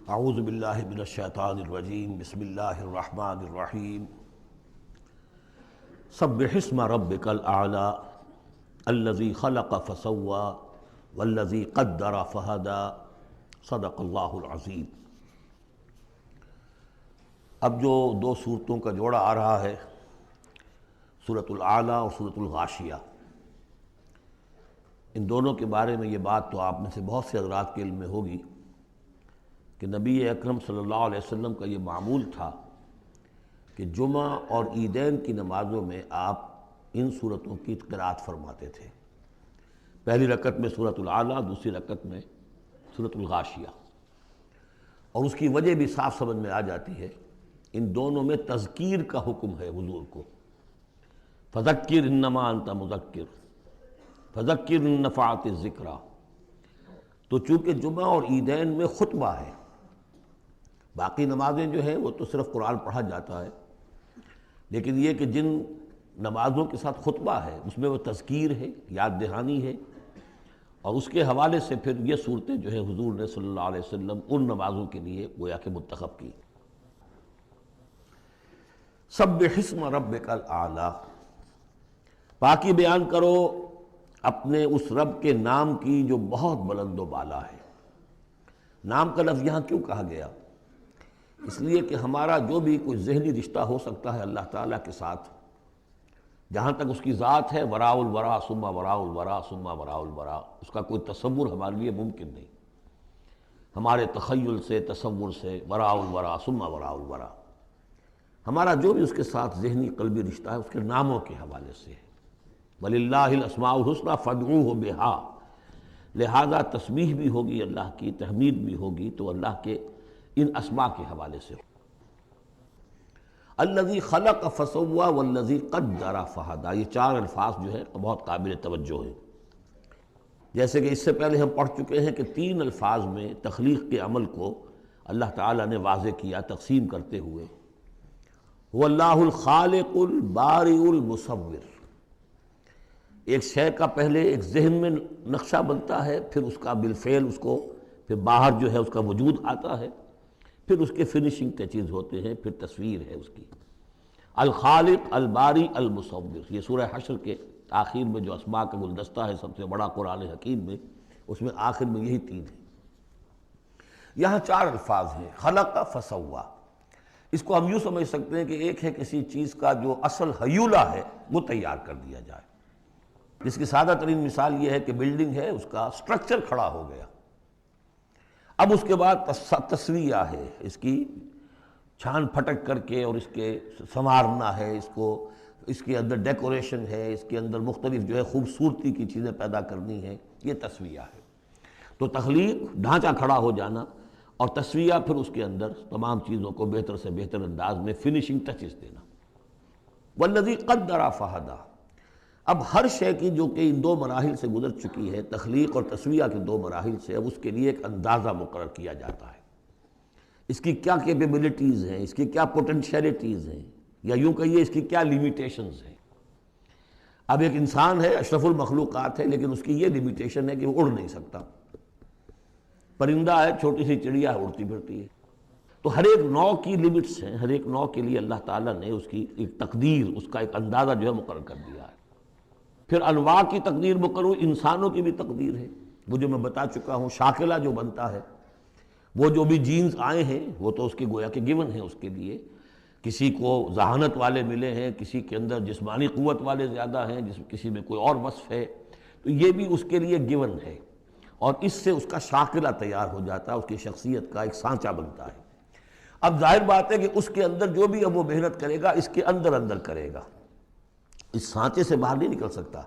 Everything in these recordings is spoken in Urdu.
اعوذ باللہ من الشیطان الرجیم بسم اللہ الرحمن الرحیم سبح اسم ربک الاعلی الذی خلق فسوی والذی قدر فہدی صدق اللہ العظیم۔ اب جو دو صورتوں کا جوڑا آ رہا ہے، سورۃ الاعلی اور سورۃ الغاشیہ، ان دونوں کے بارے میں یہ بات تو آپ میں سے بہت سے حضرات کے علم میں ہوگی کہ نبی اکرم صلی اللہ علیہ وسلم کا یہ معمول تھا کہ جمعہ اور عیدین کی نمازوں میں آپ ان صورتوں کی قرأت فرماتے تھے۔ پہلی رکعت میں سورۃ الاعلی، دوسری رکعت میں سورۃ الغاشیہ، اور اس کی وجہ بھی صاف سمجھ میں آ جاتی ہے۔ ان دونوں میں تذکیر کا حکم ہے حضور کو، فذکر انما انت مذکر فذکر ان نفعت الذکریٰ۔ تو چونکہ جمعہ اور عیدین میں خطبہ ہے، باقی نمازیں جو ہیں وہ تو صرف قرآن پڑھا جاتا ہے، لیکن یہ کہ جن نمازوں کے ساتھ خطبہ ہے اس میں وہ تذکیر ہے، یاد دہانی ہے، اور اس کے حوالے سے پھر یہ صورتیں جو ہے حضور نے صلی اللہ علیہ وسلم ان نمازوں کے لیے گویا کہ منتخب کی۔ سبح اسم ربک الاعلی، پاکی بیان کرو اپنے اس رب کے نام کی جو بہت بلند و بالا ہے۔ نام کا لفظ یہاں کیوں کہا گیا؟ اس لیے کہ ہمارا جو بھی کوئی ذہنی رشتہ ہو سکتا ہے اللہ تعالیٰ کے ساتھ، جہاں تک اس کی ذات ہے، وراء الورا ثم وراء الورا ثم وراء الورا، اس کا کوئی تصور ہمارے لیے ممکن نہیں، ہمارے تخیل سے، تصور سے، وراء الورا ثم وراء الورا، ہمارا جو بھی اس کے ساتھ ذہنی قلبی رشتہ ہے اس کے ناموں کے حوالے سے ہے۔ وَلِلَّهِ الْأَسْمَاءُ الْحُسْنَىٰ فَادْعُوهُ بِهَا، لہذا تسبیح بھی ہوگی اللہ کی، تحمید بھی ہوگی تو اللہ کے ان اسماء کے حوالے سے۔ الذی خلق فسوی والذی قدر فہدی، یہ چار الفاظ جو ہے بہت قابل توجہ ہیں۔ جیسے کہ اس سے پہلے ہم پڑھ چکے ہیں کہ تین الفاظ میں تخلیق کے عمل کو اللہ تعالیٰ نے واضح کیا تقسیم کرتے ہوئے۔ هو اللہ الخالق البارئ المصور، ایک شے کا پہلے ایک ذہن میں نقشہ بنتا ہے، پھر اس کا بالفعل اس کو پھر باہر جو ہے اس کا وجود آتا ہے، پھر اس کے فنشنگ ٹچز ہوتے ہیں، پھر تصویر ہے اس کی۔ الخالق الباری المصور، یہ سورہ حشر کے آخر میں جو اسماء کا گلدستہ ہے سب سے بڑا قرآن حکیم میں، اس میں آخر میں یہی تین ہیں۔ یہاں چار الفاظ ہیں، خلق فسوا۔ اس کو ہم یوں سمجھ سکتے ہیں کہ ایک ہے کسی چیز کا جو اصل حیولہ ہے وہ تیار کر دیا جائے، جس کی سادہ ترین مثال یہ ہے کہ بلڈنگ ہے، اس کا سٹرکچر کھڑا ہو گیا، اب اس کے بعد تسویہ ہے، اس کی چھان پھٹک کر کے اور اس کے سنوارنا ہے، اس کو، اس کے اندر ڈیکوریشن ہے، اس کے اندر مختلف جو ہے خوبصورتی کی چیزیں پیدا کرنی ہے، یہ تسویہ ہے۔ تو تخلیق ڈھانچہ کھڑا ہو جانا، اور تسویہ پھر اس کے اندر تمام چیزوں کو بہتر سے بہتر انداز میں فنشنگ ٹچز دینا۔ والذی قدر فہدی، اب ہر شے کی جو کہ ان دو مراحل سے گزر چکی ہے، تخلیق اور تسویہ کے دو مراحل سے، اب اس کے لیے ایک اندازہ مقرر کیا جاتا ہے، اس کی کیا کیپیبلٹیز ہیں، اس کی کیا پوٹینشیلٹیز ہیں، یا یوں کہیے اس کی کیا لیمیٹیشنز ہیں۔ اب ایک انسان ہے، اشرف المخلوقات ہے، لیکن اس کی یہ لیمیٹیشن ہے کہ وہ اڑ نہیں سکتا۔ پرندہ ہے، چھوٹی سی چڑیا ہے، اڑتی پھرتی ہے۔ تو ہر ایک نوع کی لیمٹس ہیں، ہر ایک نوع کے لیے اللہ تعالیٰ نے اس کی ایک تقدیر، اس کا ایک اندازہ جو ہے مقرر کر دیا ہے۔ پھر انواع کی تقدیر مقرر، انسانوں کی بھی تقدیر ہے، وہ جو میں بتا چکا ہوں، شاکلہ جو بنتا ہے، وہ جو بھی جینز آئے ہیں وہ تو اس کے گویا کہ گیون ہیں اس کے لیے۔ کسی کو ذہانت والے ملے ہیں، کسی کے اندر جسمانی قوت والے زیادہ ہیں، کسی میں کوئی اور وصف ہے، تو یہ بھی اس کے لیے گیون ہے، اور اس سے اس کا شاکلہ تیار ہو جاتا ہے، اس کی شخصیت کا ایک سانچہ بنتا ہے۔ اب ظاہر بات ہے کہ اس کے اندر جو بھی اب وہ محنت کرے گا، اس کے اندر اندر کرے گا، اس سانچے سے باہر نہیں نکل سکتا۔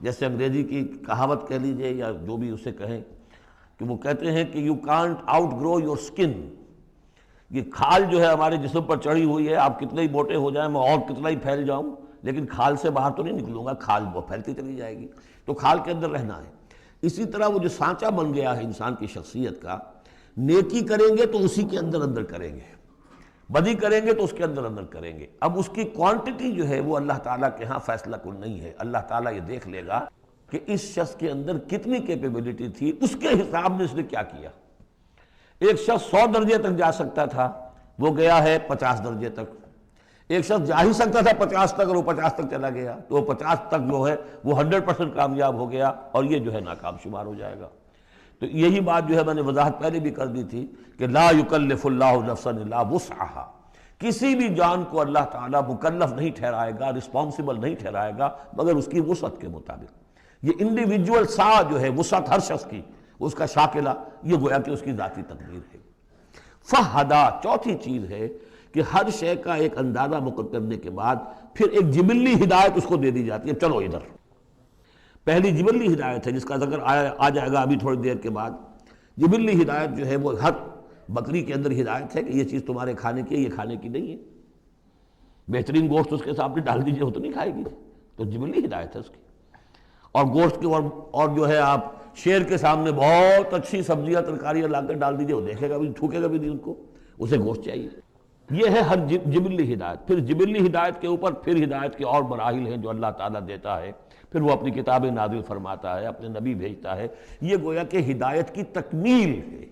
جیسے انگریزی کی کہاوت کہہ لیجئے یا جو بھی اسے کہیں، کہ وہ کہتے ہیں کہ you can't outgrow your skin, یہ کھال جو ہے ہمارے جسم پر چڑھی ہوئی ہے، آپ کتنے ہی موٹے ہو جائیں، میں اور کتنا ہی پھیل جاؤں، لیکن کھال سے باہر تو نہیں نکلوں گا، کھال وہ پھیلتی چلی جائے گی، تو کھال کے اندر رہنا ہے۔ اسی طرح وہ جو سانچہ بن گیا ہے انسان کی شخصیت کا، نیکی کریں گے تو اسی کے اندر اندر کریں گے، بدی کریں گے تو اس کے اندر اندر کریں گے۔ اب اس کی کوانٹٹی جو ہے وہ اللہ تعالیٰ کے ہاں فیصلہ کن نہیں ہے، اللہ تعالیٰ یہ دیکھ لے گا کہ اس شخص کے اندر کتنی کیپیبلٹی تھی، اس کے حساب میں اس نے کیا کیا۔ ایک شخص 100 درجے تک جا سکتا تھا، وہ گیا ہے 50 درجے تک۔ ایک شخص جا ہی سکتا تھا 50 تک اور وہ 50 تک چلا گیا، تو وہ 50 تک جو ہے وہ 100% کامیاب ہو گیا، اور یہ جو ہے ناکام شمار ہو جائے گا۔ تو یہی بات جو ہے میں نے وضاحت پہلے بھی کر دی تھی کہ لا یکلف اللہ نفسا الا وسعہا، کسی بھی جان کو اللہ تعالیٰ مکلف نہیں ٹھہرائے گا، رسپانسبل نہیں ٹھہرائے گا مگر اس کی وسعت کے مطابق۔ یہ انڈیویجول سا جو ہے وسعت ہر شخص کی، اس کا شاکلہ، یہ گویا کہ اس کی ذاتی تقدیر ہے۔ فہدا، چوتھی چیز ہے کہ ہر شے کا ایک اندازہ مقرر کرنے کے بعد پھر ایک جبلی ہدایت اس کو دے دی جاتی ہے، چلو ادھر۔ پہلی جبلی ہدایت ہے جس کا ذکر آ جائے گا ابھی تھوڑی دیر کے بعد۔ جبلی ہدایت جو ہے وہ ہر بکری کے اندر ہدایت ہے کہ یہ چیز تمہارے کھانے کی ہے، یہ کھانے کی نہیں ہے۔ بہترین گوشت اس کے سامنے ڈال دیجئے وہ تو نہیں کھائے گی، تو جبلی ہدایت ہے اس کی۔ اور گوشت کے اور جو ہے آپ شیر کے سامنے بہت اچھی سبزیاں ترکاریاں لا کر ڈال دیجئے، وہ دیکھے گا بھی، تھوکے گا بھی نہیں، ان کو اسے گوشت چاہیے۔ یہ ہے ہر جبلی ہدایت۔ پھر جبلی ہدایت کے اوپر پھر ہدایت کے اور مراحل ہیں جو اللہ تعالیٰ دیتا ہے، پھر وہ اپنی کتابیں نازل فرماتا ہے، اپنے نبی بھیجتا ہے۔ یہ گویا کہ ہدایت کی تکمیل ہے،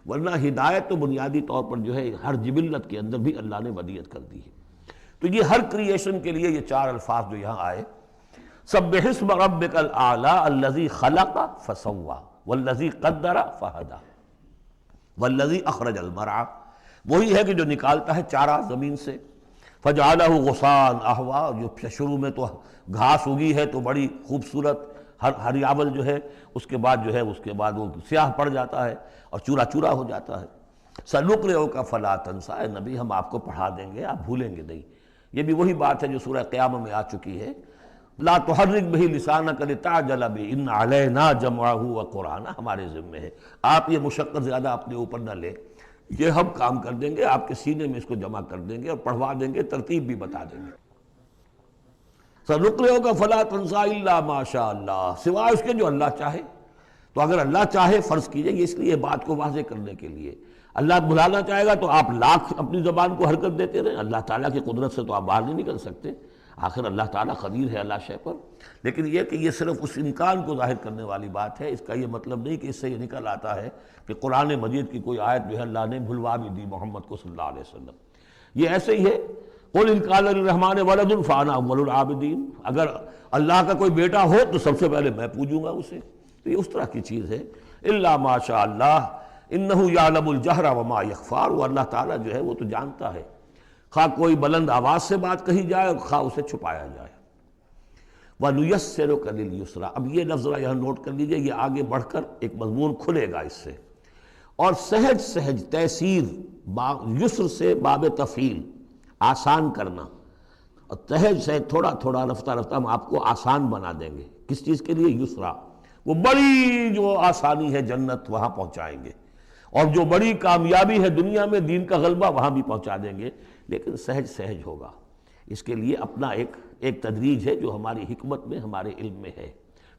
ورنہ ہدایت تو بنیادی طور پر جو ہے ہر جبلت کے اندر بھی اللہ نے ودیت کر دی ہے۔ تو یہ ہر کریشن کے لیے یہ 4 الفاظ جو یہاں آئے، سبح اسم ربک الاعلی الذی خلق فسوی والذی قدر فہدی والذی اخرج المرعی، وہی ہے کہ جو نکالتا ہے چارہ زمین سے، فجعلہ غثاء احوا، جو شروع میں تو گھاس اگی ہے تو بڑی خوبصورت ہریاول جو ہے، اس کے بعد وہ سیاہ پڑ جاتا ہے اور چورا چورا ہو جاتا ہے۔ سنقرئک فلا تنسیٰ، اے نبی ہم آپ کو پڑھا دیں گے، آپ بھولیں گے نہیں۔ یہ بھی وہی بات ہے جو سورہ قیامہ میں آ چکی ہے، لا تحرک بہ لسانک لتعجل بہ ان علینا جمعہ وقرآنہ، ہمارے ذمہ ہے، آپ یہ مشقت زیادہ اپنے اوپر نہ لیں، یہ ہم کام کر دیں گے، آپ کے سینے میں اس کو جمع کر دیں گے اور پڑھوا دیں گے، ترتیب بھی بتا دیں گے۔ سنقرئک فلا تنسیٰ الا ما شاء اللہ، سوائے اس کے جو اللہ چاہے۔ تو اگر اللہ چاہے، فرض کیجئے یہ اس لیے بات کو واضح کرنے کے لیے، اللہ بلانا چاہے گا تو آپ لاکھ اپنی زبان کو حرکت دیتے رہیں، اللہ تعالیٰ کی قدرت سے تو آپ باہر نہیں نکل سکتے، آخر اللہ تعالیٰ قدیر ہے اللہ شے پر۔ لیکن یہ کہ یہ صرف اس امکان کو ظاہر کرنے والی بات ہے، اس کا یہ مطلب نہیں کہ اس سے یہ نکل آتا ہے کہ قرآن مجید کی کوئی آیت جو ہے اللہ نے بھلوا بھی دی محمد کو صلی اللہ علیہ وسلم۔ یہ ایسے ہی ہے، قل ان کان للرحمن ولد فانا اول العابدین، اگر اللہ کا کوئی بیٹا ہو تو سب سے پہلے میں پوجوں گا اسے۔ تو یہ اس طرح کی چیز ہے، الا ما شاء اللہ انہ یعلم الجہر وما یخفی، وہ اللہ تعالیٰ جو ہے وہ تو جانتا ہے، خواہ کوئی بلند آواز سے بات کہی جائے اور خواہ اسے چھپایا جائے۔ وَنُيَسِّرُكَ لِلْيُسْرَىٰ، اب یہ لفظ یہاں نوٹ کر لیجئے، یہ آگے بڑھ کر ایک مضمون کھلے گا اس سے۔ اور سہج سہج، تیسیر، یسر سے باب تفعیل، آسان کرنا، اور سہج سہج تھوڑا تھوڑا رفتہ رفتہ ہم آپ کو آسان بنا دیں گے۔ کس چیز کے لیے؟ یسرا، وہ بڑی جو آسانی ہے جنت وہاں پہنچائیں گے، اور جو بڑی کامیابی ہے دنیا میں دین کا غلبہ وہاں بھی پہنچا دیں گے، لیکن سہج سہج ہوگا۔ اس کے لیے اپنا ایک تدریج ہے جو ہماری حکمت میں، ہمارے علم میں ہے۔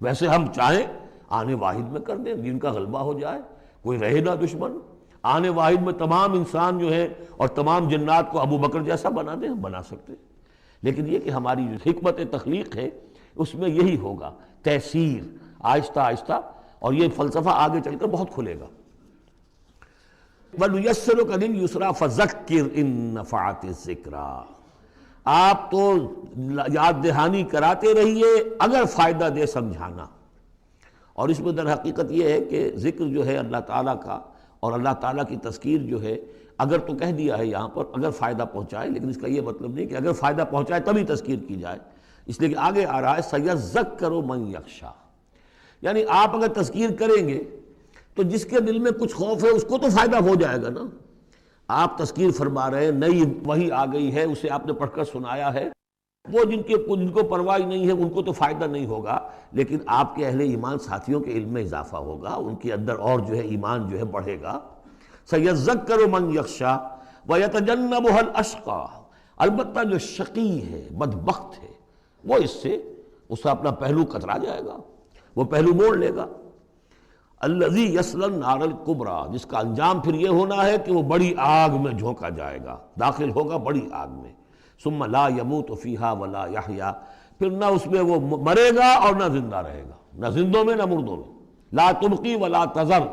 ویسے ہم چاہیں آنے واحد میں کر دیں، دین کا غلبہ ہو جائے، کوئی رہے نہ دشمن، آنے واحد میں تمام انسان جو ہے اور تمام جنات کو ابو بکر جیسا بنا دیں، ہم بنا سکتے ہیں، لیکن یہ کہ ہماری جو حکمت تخلیق ہے اس میں یہی ہوگا، تیسیر، آہستہ آہستہ، اور یہ فلسفہ آگے چل کر بہت کھلے گا۔ وَنُيَسِّرُكَ لِلْيُسْرَىٰ فَذَكِّرْ إِن نَّفَعَتِ الذِّكْرَىٰ، آپ تو یاد دہانی کراتے رہیے اگر فائدہ دے سمجھانا۔ اور اس میں در حقیقت یہ ہے کہ ذکر جو ہے اللہ تعالیٰ کا اور اللہ تعالیٰ کی تذکیر جو ہے، اگر تو کہہ دیا ہے یہاں پر اگر فائدہ پہنچائے، لیکن اس کا یہ مطلب نہیں کہ اگر فائدہ پہنچائے تبھی تذکیر کی جائے، اس لیے کہ آگے آ رہا ہے سَيَذَّكَّرُ مَن يَخْشَىٰ، یعنی آپ اگر تذکیر کریں گے تو جس کے دل میں کچھ خوف ہے اس کو تو فائدہ ہو جائے گا نا۔ آپ تذکیر فرما رہے ہیں، نئی وحی آ گئی ہے، اسے آپ نے پڑھ کر سنایا ہے، وہ جن کو پرواہ نہیں ہے ان کو تو فائدہ نہیں ہوگا، لیکن آپ کے اہل ایمان ساتھیوں کے علم میں اضافہ ہوگا، ان کے اندر اور جو ہے ایمان جو ہے بڑھے گا۔ سَيَذَّكَّرُ مَن يَخْشَىٰ وَيَتَجَنَّبُهَا الْأَشْقَىٰ، البتہ جو شقی ہے، بدبخت ہے، وہ اس سے اپنا پہلو کترا جائے گا، وہ پہلو موڑ لے گا۔ الذی یصلی النار الکبریٰ، جس کا انجام پھر یہ ہونا ہے کہ وہ بڑی آگ میں جھونکا جائے گا، داخل ہوگا بڑی آگ میں۔ ثم لا یموت فیہا ولا یحییٰ، پھر نہ اس میں وہ مرے گا اور نہ زندہ رہے گا، نہ زندوں میں نہ مردوں میں۔ لا تبقی ولا تذر،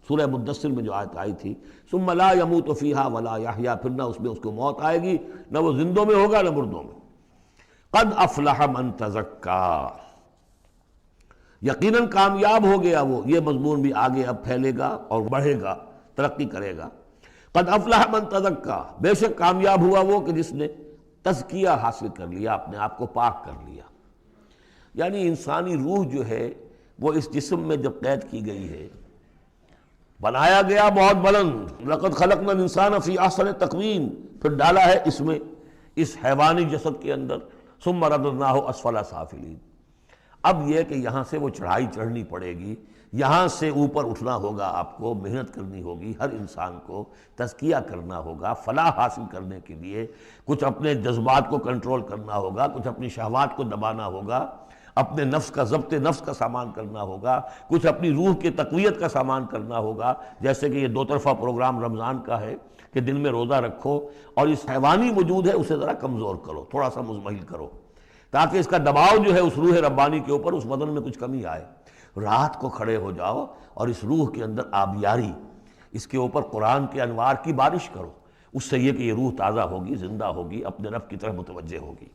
سورہ مدثر میں جو آیت آئی تھی، ثم لا يموت فیہا ولا یحییٰ، پھر نہ اس میں اس کو موت آئے گی، نہ وہ زندوں میں ہوگا نہ مردوں میں۔ قد افلح من تزکا، یقیناً کامیاب ہو گیا وہ، یہ مضمون بھی آگے اب پھیلے گا اور بڑھے گا، ترقی کرے گا۔ قد افلح من تزکا، بے شک کامیاب ہوا وہ کہ جس نے تزکیہ حاصل کر لیا، اپنے آپ کو پاک کر لیا۔ یعنی انسانی روح جو ہے وہ اس جسم میں جب قید کی گئی ہے، بنایا گیا بہت بلند، لقد خلقنا الانسان فی احسن تقویم، پھر ڈالا ہے اس میں، اس حیوانی جسد کے اندر، ثم رددناہ اسفل سافلین۔ اب یہ کہ یہاں سے وہ چڑھائی چڑھنی پڑے گی، یہاں سے اوپر اٹھنا ہوگا، آپ کو محنت کرنی ہوگی، ہر انسان کو تزکیہ کرنا ہوگا، فلاح حاصل کرنے کے لیے کچھ اپنے جذبات کو کنٹرول کرنا ہوگا، کچھ اپنی شہوات کو دبانا ہوگا، اپنے نفس کا ضبط نفس کا سامان کرنا ہوگا، کچھ اپنی روح کی تقویت کا سامان کرنا ہوگا، جیسے کہ یہ دو طرفہ پروگرام رمضان کا ہے کہ دن میں روزہ رکھو اور اس حیوانی وجود ہے اسے ذرا کمزور کرو، تھوڑا سا مزمحل کرو، تاکہ اس کا دباؤ جو ہے اس روح ربانی کے اوپر، اس بدن میں کچھ کمی آئے۔ رات کو کھڑے ہو جاؤ اور اس روح کے اندر آبیاری، اس کے اوپر قرآن کے انوار کی بارش کرو، اس سے یہ کہ یہ روح تازہ ہوگی، زندہ ہوگی، اپنے رب کی طرف متوجہ ہوگی۔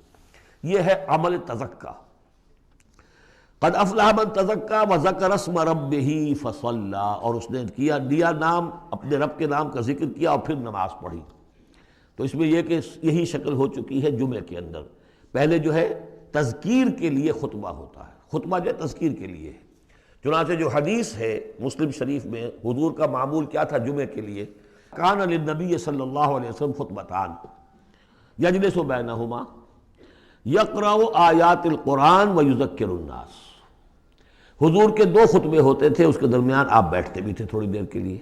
یہ ہے عمل تزکیہ۔ قد افلح من تزکا وذکر اسم ربہ فصلی، اور اس نے دیا نام، اپنے رب کے نام کا ذکر کیا اور پھر نماز پڑھی۔ تو اس میں یہ کہ یہی شکل ہو چکی ہے جمعے کے اندر۔ پہلے جو ہے تذکیر کے لیے خطبہ ہوتا ہے، خطبہ جو ہے تذکیر کے لیے ہے۔ چنانچہ جو حدیث ہے مسلم شریف میں، حضور کا معمول کیا تھا جمعے کے لیے؟ کان للنبی صلی اللہ علیہ وسلم خطبتان یجلس بینہما یقرأ آیات القرآن ویذکر الناس۔ حضور کے دو خطبے ہوتے تھے، اس کے درمیان آپ بیٹھتے بھی تھے تھوڑی دیر کے لیے،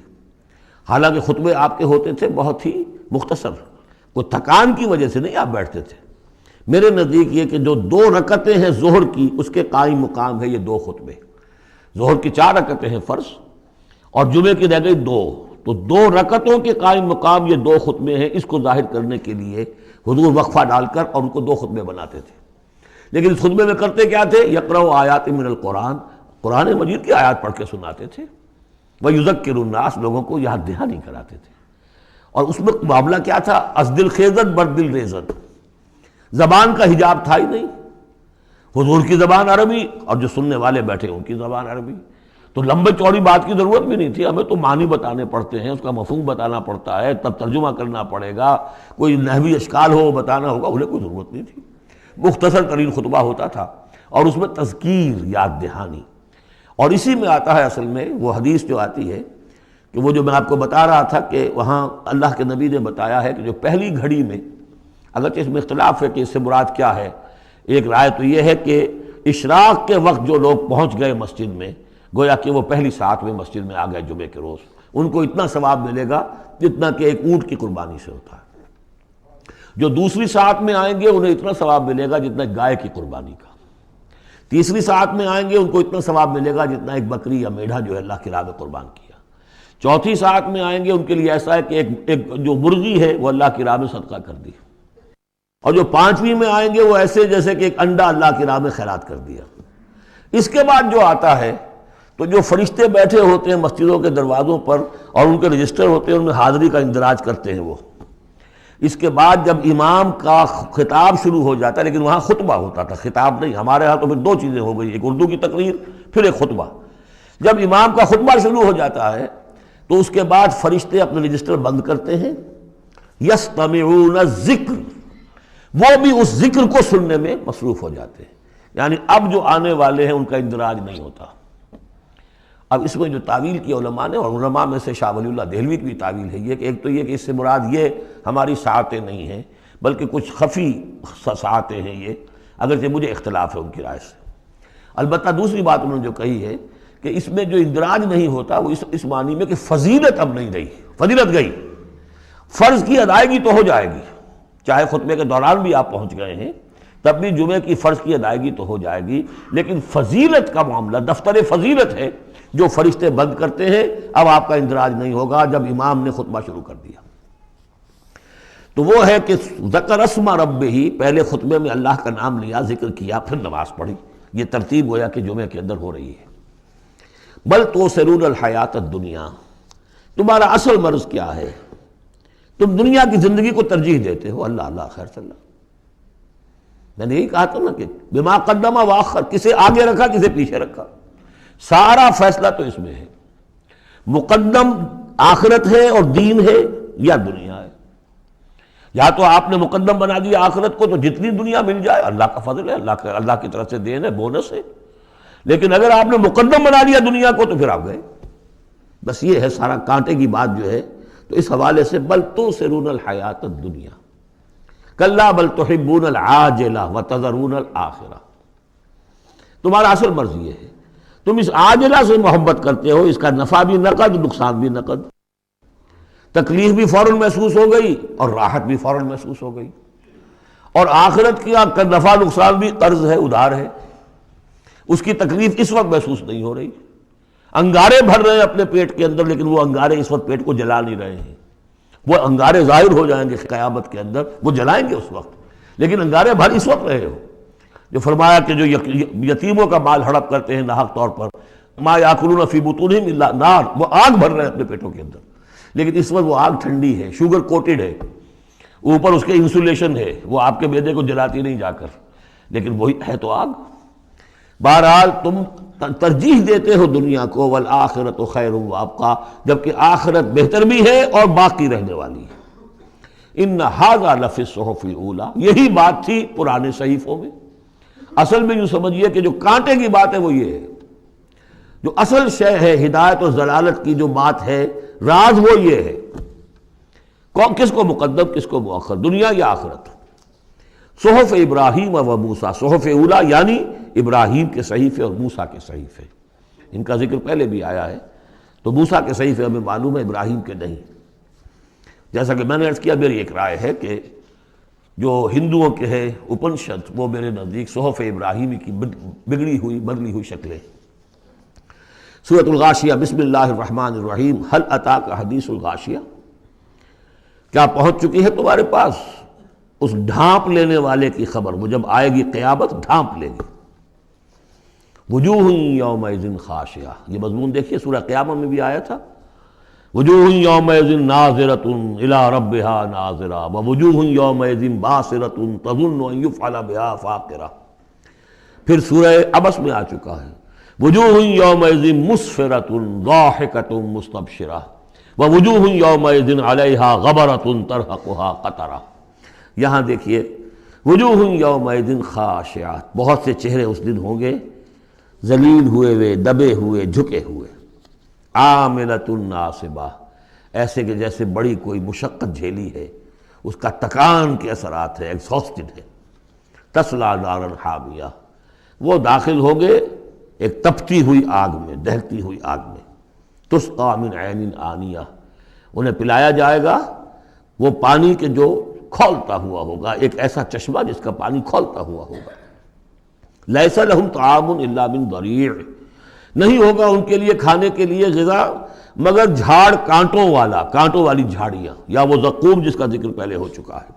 حالانکہ خطبے آپ کے ہوتے تھے بہت ہی مختصر، کوئی تھکان کی وجہ سے نہیں آپ بیٹھتے تھے۔ میرے نزدیک یہ کہ جو 2 رکعتیں ہیں ظہر کی، اس کے قائم مقام ہے یہ 2 خطبے۔ ظہر کی 4 رکعتیں ہیں فرض، اور جمعے کی رہ گئی 2، تو 2 رکعتوں کے قائم مقام یہ 2 خطبے ہیں۔ اس کو ظاہر کرنے کے لیے حضور وقفہ ڈال کر اور ان کو 2 خطبے بناتے تھے۔ لیکن اس خطبے میں کرتے کیا تھے؟ یقرأ آیات من القرآن، قرآن مجید کی آیات پڑھ کے سناتے تھے، وَيُذَكِّرُ النَّاسَ، لوگوں کو یاد دہانی کراتے تھے۔ اور اس میں معاملہ کیا تھا؟ ازدل خیزت بردل ریزت، زبان کا حجاب تھا ہی نہیں، حضور کی زبان عربی اور جو سننے والے بیٹھے ان کی زبان عربی، تو لمبے چوڑی بات کی ضرورت بھی نہیں تھی۔ ہمیں تو معنی بتانے پڑتے ہیں، اس کا مفہوم بتانا پڑتا ہے، تب ترجمہ کرنا پڑے گا، کوئی نحوی اشکال ہو وہ بتانا ہوگا، انہیں کوئی ضرورت نہیں تھی۔ مختصر ترین خطبہ ہوتا تھا اور اس میں تذکیر، یاد دہانی۔ اور اسی میں آتا ہے اصل میں وہ حدیث جو آتی ہے کہ وہ جو میں آپ کو بتا رہا تھا کہ وہاں اللہ کے نبی نے بتایا ہے کہ جو پہلی گھڑی میں، اگرچہ اس میں اختلاف ہے کہ اس سے مراد کیا ہے، ایک رائے تو یہ ہے کہ اشراق کے وقت جو لوگ پہنچ گئے مسجد میں، گویا کہ وہ پہلی ساعت میں مسجد میں آ گئے جمعے کے روز، ان کو اتنا ثواب ملے گا جتنا کہ ایک اونٹ کی قربانی سے ہوتا ہے۔ جو دوسری ساعت میں آئیں گے انہیں اتنا ثواب ملے گا جتنا ایک گائے کی قربانی کا۔ تیسری ساعت میں آئیں گے ان کو اتنا ثواب ملے گا جتنا ایک بکری یا میڑھا جو ہے اللہ کی راہ میں قربان کیا۔ چوتھی ساعت میں آئیں گے ان کے لیے ایسا ہے کہ ایک جو مرغی ہے وہ اللہ کی راہ میں صدقہ کر دی، اور جو 5ویں میں آئیں گے وہ ایسے جیسے کہ ایک انڈا اللہ کی راہ میں خیرات کر دیا۔ اس کے بعد جو آتا ہے تو جو فرشتے بیٹھے ہوتے ہیں مسجدوں کے دروازوں پر اور ان کے رجسٹر ہوتے ہیں، ان میں حاضری کا اندراج کرتے ہیں وہ۔ اس کے بعد جب امام کا خطاب شروع ہو جاتا ہے، لیکن وہاں خطبہ ہوتا تھا، خطاب نہیں، ہمارے ہاں تو پھر 2 چیزیں ہو گئی، ایک اردو کی تقریر پھر ایک خطبہ۔ جب امام کا خطبہ شروع ہو جاتا ہے تو اس کے بعد فرشتے اپنے رجسٹر بند کرتے ہیں، یستمعون الذکر، وہ بھی اس ذکر کو سننے میں مصروف ہو جاتے ہیں، یعنی اب جو آنے والے ہیں ان کا اندراج نہیں ہوتا۔ اب اس میں جو تعویل کی علماء نے، اور علماء میں سے شاہ ولی اللہ دہلوی کی بھی تعویل ہے یہ کہ ایک تو یہ کہ اس سے مراد یہ ہماری ساعتیں نہیں ہیں بلکہ کچھ خفی ساعتیں ہیں یہ، اگرچہ مجھے اختلاف ہے ان کی رائے سے۔ البتہ دوسری بات انہوں نے جو کہی ہے کہ اس میں جو اندراج نہیں ہوتا وہ اس معنی میں کہ فضیلت اب نہیں رہی، فضیلت گئی، فرض کی ادائیگی تو ہو جائے گی، چاہے خطبے کے دوران بھی آپ پہنچ گئے ہیں تب بھی جمعے کی فرض کی ادائیگی تو ہو جائے گی، لیکن فضیلت کا معاملہ دفتر فضیلت ہے جو فرشتے بند کرتے ہیں، اب آپ کا اندراج نہیں ہوگا جب امام نے خطبہ شروع کر دیا۔ تو وہ ہے کہ ذکر اسم ربہ، پہلے خطبے میں اللہ کا نام لیا، ذکر کیا، پھر نماز پڑھی۔ یہ ترتیب گویا کہ جمعے کے اندر ہو رہی ہے۔ بل توسرون الحیات الدنیا، تمہارا اصل مرض کیا ہے؟ تم دنیا کی زندگی کو ترجیح دیتے ہو۔ اللہ اللہ خیر صلی اللہ، میں نے یہی کہا تھا نا کہ بما قدم واخر، کسے آگے رکھا کسے پیچھے رکھا، سارا فیصلہ تو اس میں ہے۔ مقدم آخرت ہے اور دین ہے یا دنیا ہے؟ یا تو آپ نے مقدم بنا دیا آخرت کو تو جتنی دنیا مل جائے اللہ کا فضل ہے، اللہ کی طرف سے دین ہے، بونس ہے۔ لیکن اگر آپ نے مقدم بنا دیا دنیا کو تو پھر آپ گئے۔ بس یہ ہے سارا کانٹے کی بات جو ہے۔ تو اس حوالے سے بل تؤثرون الحیات الدنیا کلا بل تحبون العاجلہ وتذرون الآخرہ، تمہارا اصل مرض یہ ہے، تم اس عاجلہ سے محبت کرتے ہو، اس کا نفع بھی نقد نقصان بھی نقد، تکلیف بھی فوراً محسوس ہو گئی اور راحت بھی فوراً محسوس ہو گئی، اور آخرت کا نفع نقصان بھی قرض ہے، ادھار ہے، اس کی تکلیف اس وقت محسوس نہیں ہو رہی۔ انگارے بھر رہے ہیں اپنے پیٹ کے اندر، لیکن وہ انگارے اس وقت پیٹ کو جلا نہیں رہے ہیں، وہ انگارے ظاہر ہو جائیں گے قیامت کے اندر، وہ جلائیں گے اس وقت، لیکن انگارے بھر اس وقت رہے ہو۔ جو فرمایا کہ جو یتیموں کا مال ہڑپ کرتے ہیں ناحق طور پر، ما یاکلون فی بطونہم الا نار، وہ آگ بھر رہے ہیں اپنے پیٹوں کے اندر، لیکن اس وقت وہ آگ ٹھنڈی ہے، شوگر کوٹڈ ہے، اوپر اس کے انسولیشن ہے، وہ آپ کے معدے کو جلاتی نہیں جا کر، لیکن وہی ہے تو آگ۔ بہرحال تم ترجیح دیتے ہو دنیا کو، والآخرۃ خیر وابقیٰ، جبکہ آخرت بہتر بھی ہے اور باقی رہنے والی ہے۔ ان ھذا لفی الصحف الاولی، یہی بات تھی پرانے صحیفوں میں۔ اصل میں یوں سمجھیے کہ جو کانٹے کی بات ہے وہ یہ ہے، جو اصل شے ہے ہدایت و ضلالت کی جو بات ہے، راز وہ یہ ہے، کس کو مقدم کس کو مؤخر، دنیا یا آخرت۔ صحف ابراہیم و موسیٰ، صحف اولا یعنی ابراہیم کے صحیفے اور موسیٰ کے صحیفے، ان کا ذکر پہلے بھی آیا ہے، تو موسیٰ کے صحیفے ہمیں معلوم ہے، ابراہیم کے نہیں۔ جیسا کہ میں نے عرض کیا، میری ایک رائے ہے کہ جو ہندوؤں کے ہے اپنشد، وہ میرے نزدیک صحف ابراہیمی کی بگڑی ہوئی بدلی ہوئی شکلیں۔ سورۃ الغاشیہ، بسم اللہ الرحمن الرحیم، هل اتاک حدیث الغاشیہ، کیا پہنچ چکی ہے تمہارے پاس اس ڈھانپ لینے والے کی خبر؟ وہ جب آئے گی قیامت ڈھانپ لے گی۔ وجوہ یومئذ خاشعہ، یہ مضمون دیکھیے سورہ قیامہ میں بھی آیا تھا، وجوہ یومئذ ناظرۃ الی ربہا ناظرہ ووجوہ یومئذ باسرۃ تظن ان یفعل بہا فاقرہ۔ پھر سورہ عبس میں آ چکا ہے، وجوہ یومئذ مسفرۃ ضاحکۃ مستبشرہ ووجوہ یومئذ علیہا غبرۃ ترہقہا قطرہ۔ یہاں دیکھیے وجوہ یومئذ خاشعہ، بہت سے چہرے اس دن ہوں گے ذلیل ہوئے دبے ہوئے جھکے ہوئے، عاملۃ ناصبہ، ایسے کہ جیسے بڑی کوئی مشقت جھیلی ہے، اس کا تکان کے اثرات ہے، ایگزاسٹڈ ہے۔ تصلیٰ نارا حامیہ، وہ داخل ہوں گے ایک تپتی ہوئی آگ میں، دہتی ہوئی آگ میں۔ تسقیٰ من عین آنیہ، انہیں پلایا جائے گا وہ پانی کے جو کھولتا ہوا ہوگا، ایک ایسا چشمہ جس کا پانی کھولتا ہوا ہوگا۔ لیس لہم طعام الا من ضریع، نہیں ہوگا ان کے لیے کھانے کے لیے غذا مگر جھاڑ کانٹوں والا، کانٹوں والی جھاڑیاں، یا وہ زقوم جس کا ذکر پہلے ہو چکا ہے۔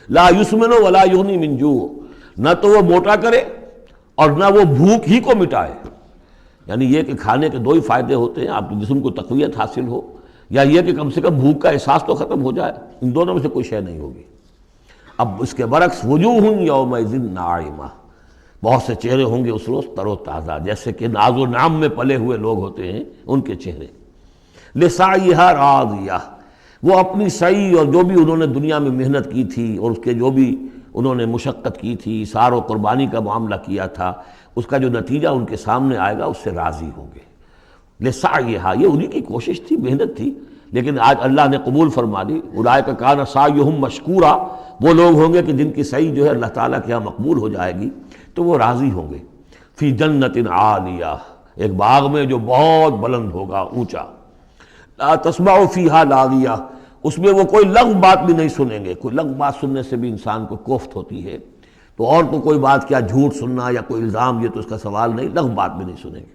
لا یسمن ولا یغنی من جوع، نہ تو وہ موٹا کرے اور نہ وہ بھوک ہی کو مٹائے، یعنی یہ کہ کھانے کے دو ہی فائدے ہوتے ہیں، آپ کے جسم کو تقویت حاصل ہو، یا یہ کہ کم سے کم بھوک کا احساس تو ختم ہو جائے، ان دونوں میں سے کوئی شے نہیں ہوگی۔ اب اس کے برعکس وجوہ یومئذ ناعمہ، بہت سے چہرے ہوں گے اس روز تر و تازہ، جیسے کہ ناز و نعم میں پلے ہوئے لوگ ہوتے ہیں ان کے چہرے۔ لسعیہا راضیہ، وہ اپنی سعی اور جو بھی انہوں نے دنیا میں محنت کی تھی اور اس کے جو بھی انہوں نے مشقت کی تھی، اثار و قربانی کا معاملہ کیا تھا، اس کا جو نتیجہ ان کے سامنے آئے گا اس سے راضی ہوں گے۔ لسعیہا، یہ انہی کی کوشش تھی، محنت تھی، لیکن آج اللہ نے قبول فرما دی۔ اولئک کان سعیہم مشکورا، وہ لوگ ہوں گے کہ جن کی سعی جو ہے اللہ تعالیٰ کے ہاں مقبول ہو جائے گی تو وہ راضی ہوں گے۔ فی جنت عالیہ، ایک باغ میں جو بہت بلند ہوگا، اونچا۔ لا تسمع فیہا لاغیہ، اس میں وہ کوئی لغو بات بھی نہیں سنیں گے، کوئی لغو بات سننے سے بھی انسان کو کوفت ہوتی ہے، تو اور تو کوئی بات کیا جھوٹ سننا یا کوئی الزام، یہ تو اس کا سوال نہیں، لغو بات بھی نہیں سنیں گے۔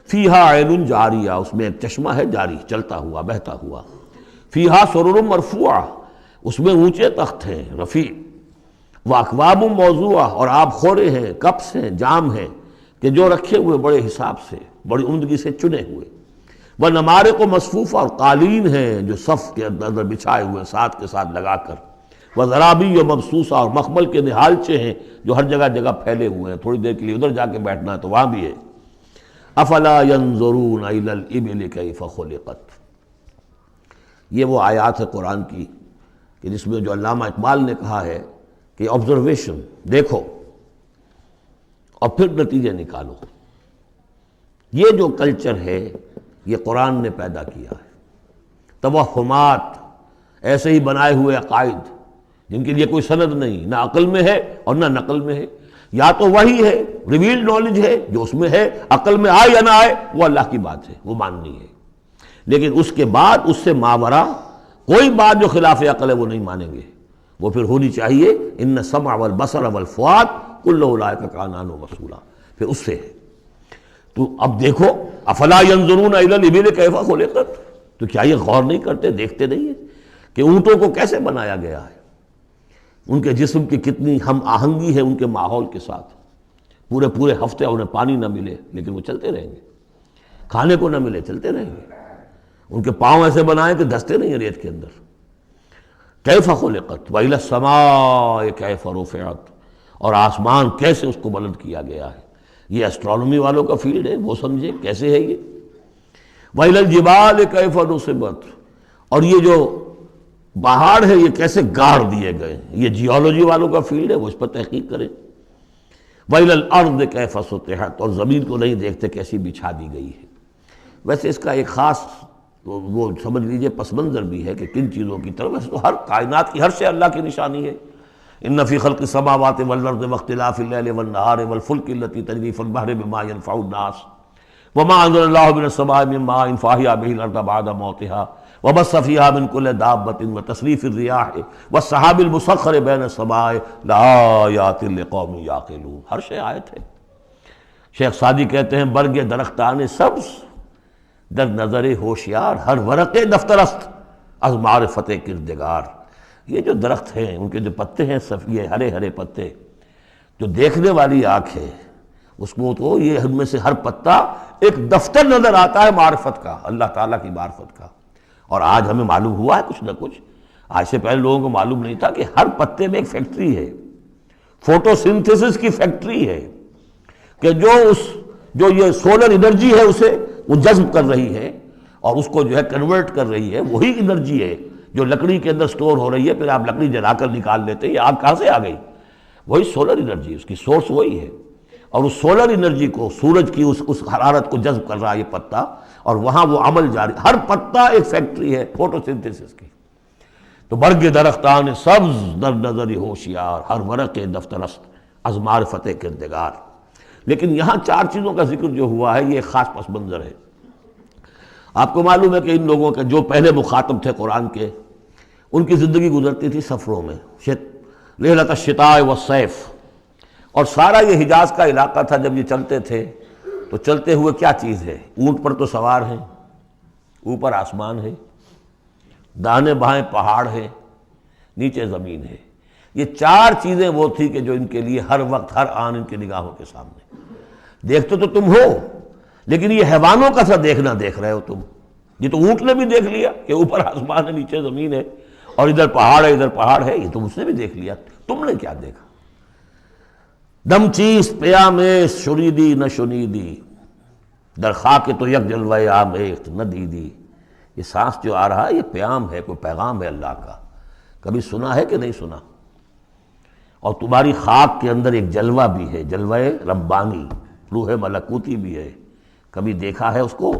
فیہا عین جاریہ، اس میں ایک چشمہ ہے جاری، چلتا ہوا بہتا ہوا۔ فیہا سرر مرفوعہ، اس میں اونچے تخت ہیں رفیع۔ واکواب موضوعہ، اور آب خورے ہیں، کپس ہیں، جام ہیں کہ جو رکھے ہوئے بڑے حساب سے، بڑی عمدگی سے چنے ہوئے۔ وہ نمارق و مصفوفہ، اور قالین ہیں جو صف کے اندر بچھائے ہوئے ساتھ کے ساتھ لگا کر، وہ ذرابی و مبسوسہ، اور مخمل کے نہالچے ہیں جو ہر جگہ جگہ پھیلے ہوئے ہیں، تھوڑی دیر کے لیے ادھر جا کے بیٹھنا ہے تو وہاں بھی ہے۔ افلا ينظرون الى الابل كيف خلقت، یہ وہ آیات ہے قرآن کی کہ جس میں جو علامہ اقبال نے کہا ہے کہ آبزرویشن، دیکھو اور پھر نتیجے نکالو۔ یہ جو کلچر ہے یہ قرآن نے پیدا کیا ہے، توہمات، ایسے ہی بنائے ہوئے عقائد جن کے لیے کوئی سند نہیں، نہ عقل میں ہے اور نہ نقل میں ہے۔ یا تو وہی ہے، ریویلڈ نالج ہے جو اس میں ہے، عقل میں آئے یا نہ آئے وہ اللہ کی بات ہے، وہ ماننی ہے، لیکن اس کے بعد اس سے ماورا کوئی بات جو خلاف عقل ہے وہ نہیں مانیں گے۔ وہ پھر ہونی چاہیے ان السمع والبصر والفؤاد کل اولئک کان عنہ مسئولا، پھر اس سے ہے۔ تو اب دیکھو افلا ینظرون الی الابل کیف خلقت، تو کیا یہ غور نہیں کرتے، دیکھتے نہیں ہیں کہ اونٹوں کو کیسے بنایا گیا ہے، ان کے جسم کی کتنی ہم آہنگی ہے ان کے ماحول کے ساتھ، پورے ہفتے انہیں پانی نہ ملے لیکن وہ چلتے رہیں گے، کھانے کو نہ ملے چلتے رہیں گے، ان کے پاؤں ایسے بنائے کہ دھستے نہیں ہیں ریت کے اندر۔ کیف خلقت وإلی السماء کیف رفعت، اور آسمان کیسے اس کو بلند کیا گیا ہے، یہ اسٹرانومی والوں کا فیلڈ ہے، وہ سمجھے کیسے ہے یہ۔ وإلی الجبال کیف نصبت، اور یہ جو پہاڑ ہے یہ کیسے گاڑ دیے گئے، یہ جیولوجی والوں کا فیلڈ ہے، وہ اس پر تحقیق کریں۔ وإلی الارض کیف سطحت، اور زمین کو نہیں دیکھتے کیسی بچھا دی گئی ہے۔ ویسے اس کا ایک خاص وہ سمجھ لیجئے پس منظر بھی ہے کہ کن چیزوں کی طرف، ویسے تو ہر کائنات کی ہر شے اللہ کی نشانی ہے۔ ان فی خلق السماوات والارض واختلاف اللیل والنہار والفلک التی تجری فی البحر بما ينفع الناس وما انزل اللہ من السماء من ماء فاحیا به الارض بعد موتها وبث فیہا من کل دابۃ وتصریف الرياح والسحاب المسخر بین السماء لآیات لقوم یعقلون، ہر شے آیت ہے۔ شیخ سعدی کہتے ہیں برگ درختان سبز در نظر ہوشیار، ہر ورق دفترست از معرفت کردگار۔ یہ جو درخت ہیں ان کے جو پتے ہیں یہ ہرے ہرے پتے، جو دیکھنے والی آنکھ ہے اس کو تو یہ ان میں سے ہر پتا ایک دفتر نظر آتا ہے معرفت کا، اللہ تعالیٰ کی معرفت کا۔ اور آج ہمیں معلوم ہوا ہے کچھ نہ کچھ، آج سے پہلے لوگوں کو معلوم نہیں تھا کہ ہر پتے میں ایک فیکٹری ہے، فوٹو سنتھسس کی فیکٹری ہے، کہ جو یہ سولر انرجی ہے اسے وہ جذب کر رہی ہے اور اس کو جو ہے کنورٹ کر رہی ہے، وہی انرجی ہے جو لکڑی کے اندر سٹور ہو رہی ہے، پھر آپ لکڑی جلا کر نکال لیتے ہیں، یہ آگ کہاں سے آ گئی؟ وہی سولر انرجی، اس کی سورس وہی ہے، اور اس سولر انرجی کو، سورج کی اس حرارت کو جذب کر رہا ہے یہ پتا، اور وہاں وہ عمل جاری، ہر پتا ایک فیکٹری ہے فوٹو سنتھسس کی۔ تو برگ درختان سبز در نظر ہوشیار، ہر ورق دفترست از معرفت کردگار۔ لیکن یہاں چار چیزوں کا ذکر جو ہوا ہے یہ ایک خاص پس منظر ہے۔ آپ کو معلوم ہے کہ ان لوگوں کے جو پہلے مخاطب تھے قرآن کے، ان کی زندگی گزرتی تھی سفروں میں، رحلۃ الشتاء والصیف، اور سارا یہ حجاز کا علاقہ تھا جب یہ چلتے تھے تو چلتے ہوئے کیا چیز ہے؟ اونٹ پر تو سوار ہیں، اوپر آسمان ہے، دانے بائیں پہاڑ ہے، نیچے زمین ہے۔ یہ چار چیزیں وہ تھی کہ جو ان کے لیے ہر وقت ہر آن ان کی نگاہوں کے سامنے۔ دیکھتے تو تم ہو لیکن یہ حیوانوں کا سا دیکھنا دیکھ رہے ہو تم، یہ تو اونٹ نے بھی دیکھ لیا کہ اوپر آسمان ہے نیچے زمین ہے اور ادھر پہاڑ ہے ادھر پہاڑ ہے، یہ تو اس نے بھی دیکھ لیا، تم نے کیا دیکھا؟ دم چیز پیامِ شنیدی نہ شنیدی، در خاک تو یک جلوہ آمیخت نہ دیدی۔ یہ سانس جو آ رہا ہے یہ پیام ہے، کوئی پیغام ہے اللہ کا، کبھی سنا ہے کہ نہیں سنا؟ اور تمہاری خاک کے اندر ایک جلوہ بھی ہے، جلوہ ربانی، روح ملکوتی بھی ہے، کبھی دیکھا ہے اس کو؟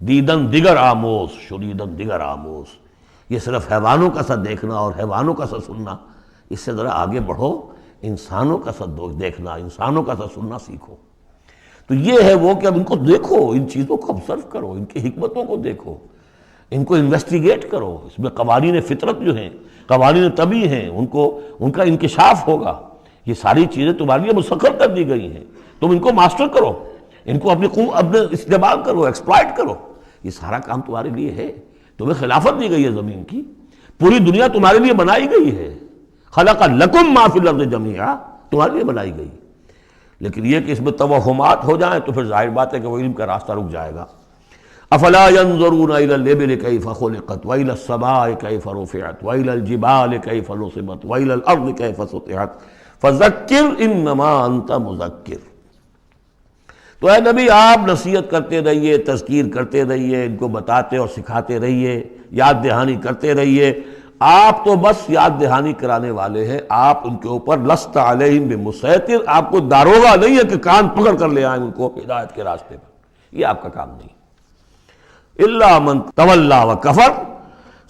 دیدن دیگر آموز شنیدن دیگر آموز، یہ صرف حیوانوں کا سا دیکھنا اور حیوانوں کا سا سننا، اس سے ذرا آگے بڑھو، انسانوں کا سا دیکھنا، انسانوں کا سا سننا سیکھو۔ تو یہ ہے وہ کہ اب ان کو دیکھو، ان چیزوں کو آبزرو کرو، ان کی حکمتوں کو دیکھو، ان کو انویسٹیگیٹ کرو، اس میں قوانین فطرت جو ہیں، قوانین طبعی ہیں، ان کا انکشاف ہوگا۔ یہ ساری چیزیں تمہارے لیے مسخر کر دی گئی ہیں، تم ان کو ماسٹر کرو، ان کو اپنے استعمال کرو، ایکسپلائٹ کرو، یہ سارا کام تمہارے لیے ہے۔ تمہیں خلافت دی گئی ہے زمین کی، پوری دنیا تمہارے لیے بنائی گئی ہے، خلق لکم ما فی الارض جمیعا، تمہارے لیے بنائی گئی۔ لیکن یہ کہ اس میں توہمات ہو جائیں تو پھر ظاہر بات ہے کہ وہ علم کا راستہ رک جائے گا۔ افلا ينظرون الى الابل كيف خلقت والى السماء كيف رفعت والى الجبال كيف نصبت والى الارض كيف سطحت فذکر انما انت مذکر۔ تو اے نبی آپ نصیحت کرتے رہیے، تذکیر کرتے رہیے، ان کو بتاتے اور سکھاتے رہیے، یاد دہانی کرتے رہیے۔ آپ تو بس یاد دہانی کرانے والے ہیں، آپ ان کے اوپر لست علیہم بمسیطر، آپ کو داروغہ نہیں ہے کہ کان پکڑ کر لے آئیں ان کو ہدایت کے راستے پر، یہ آپ کا کام نہیں۔ الا من تولا وکفر،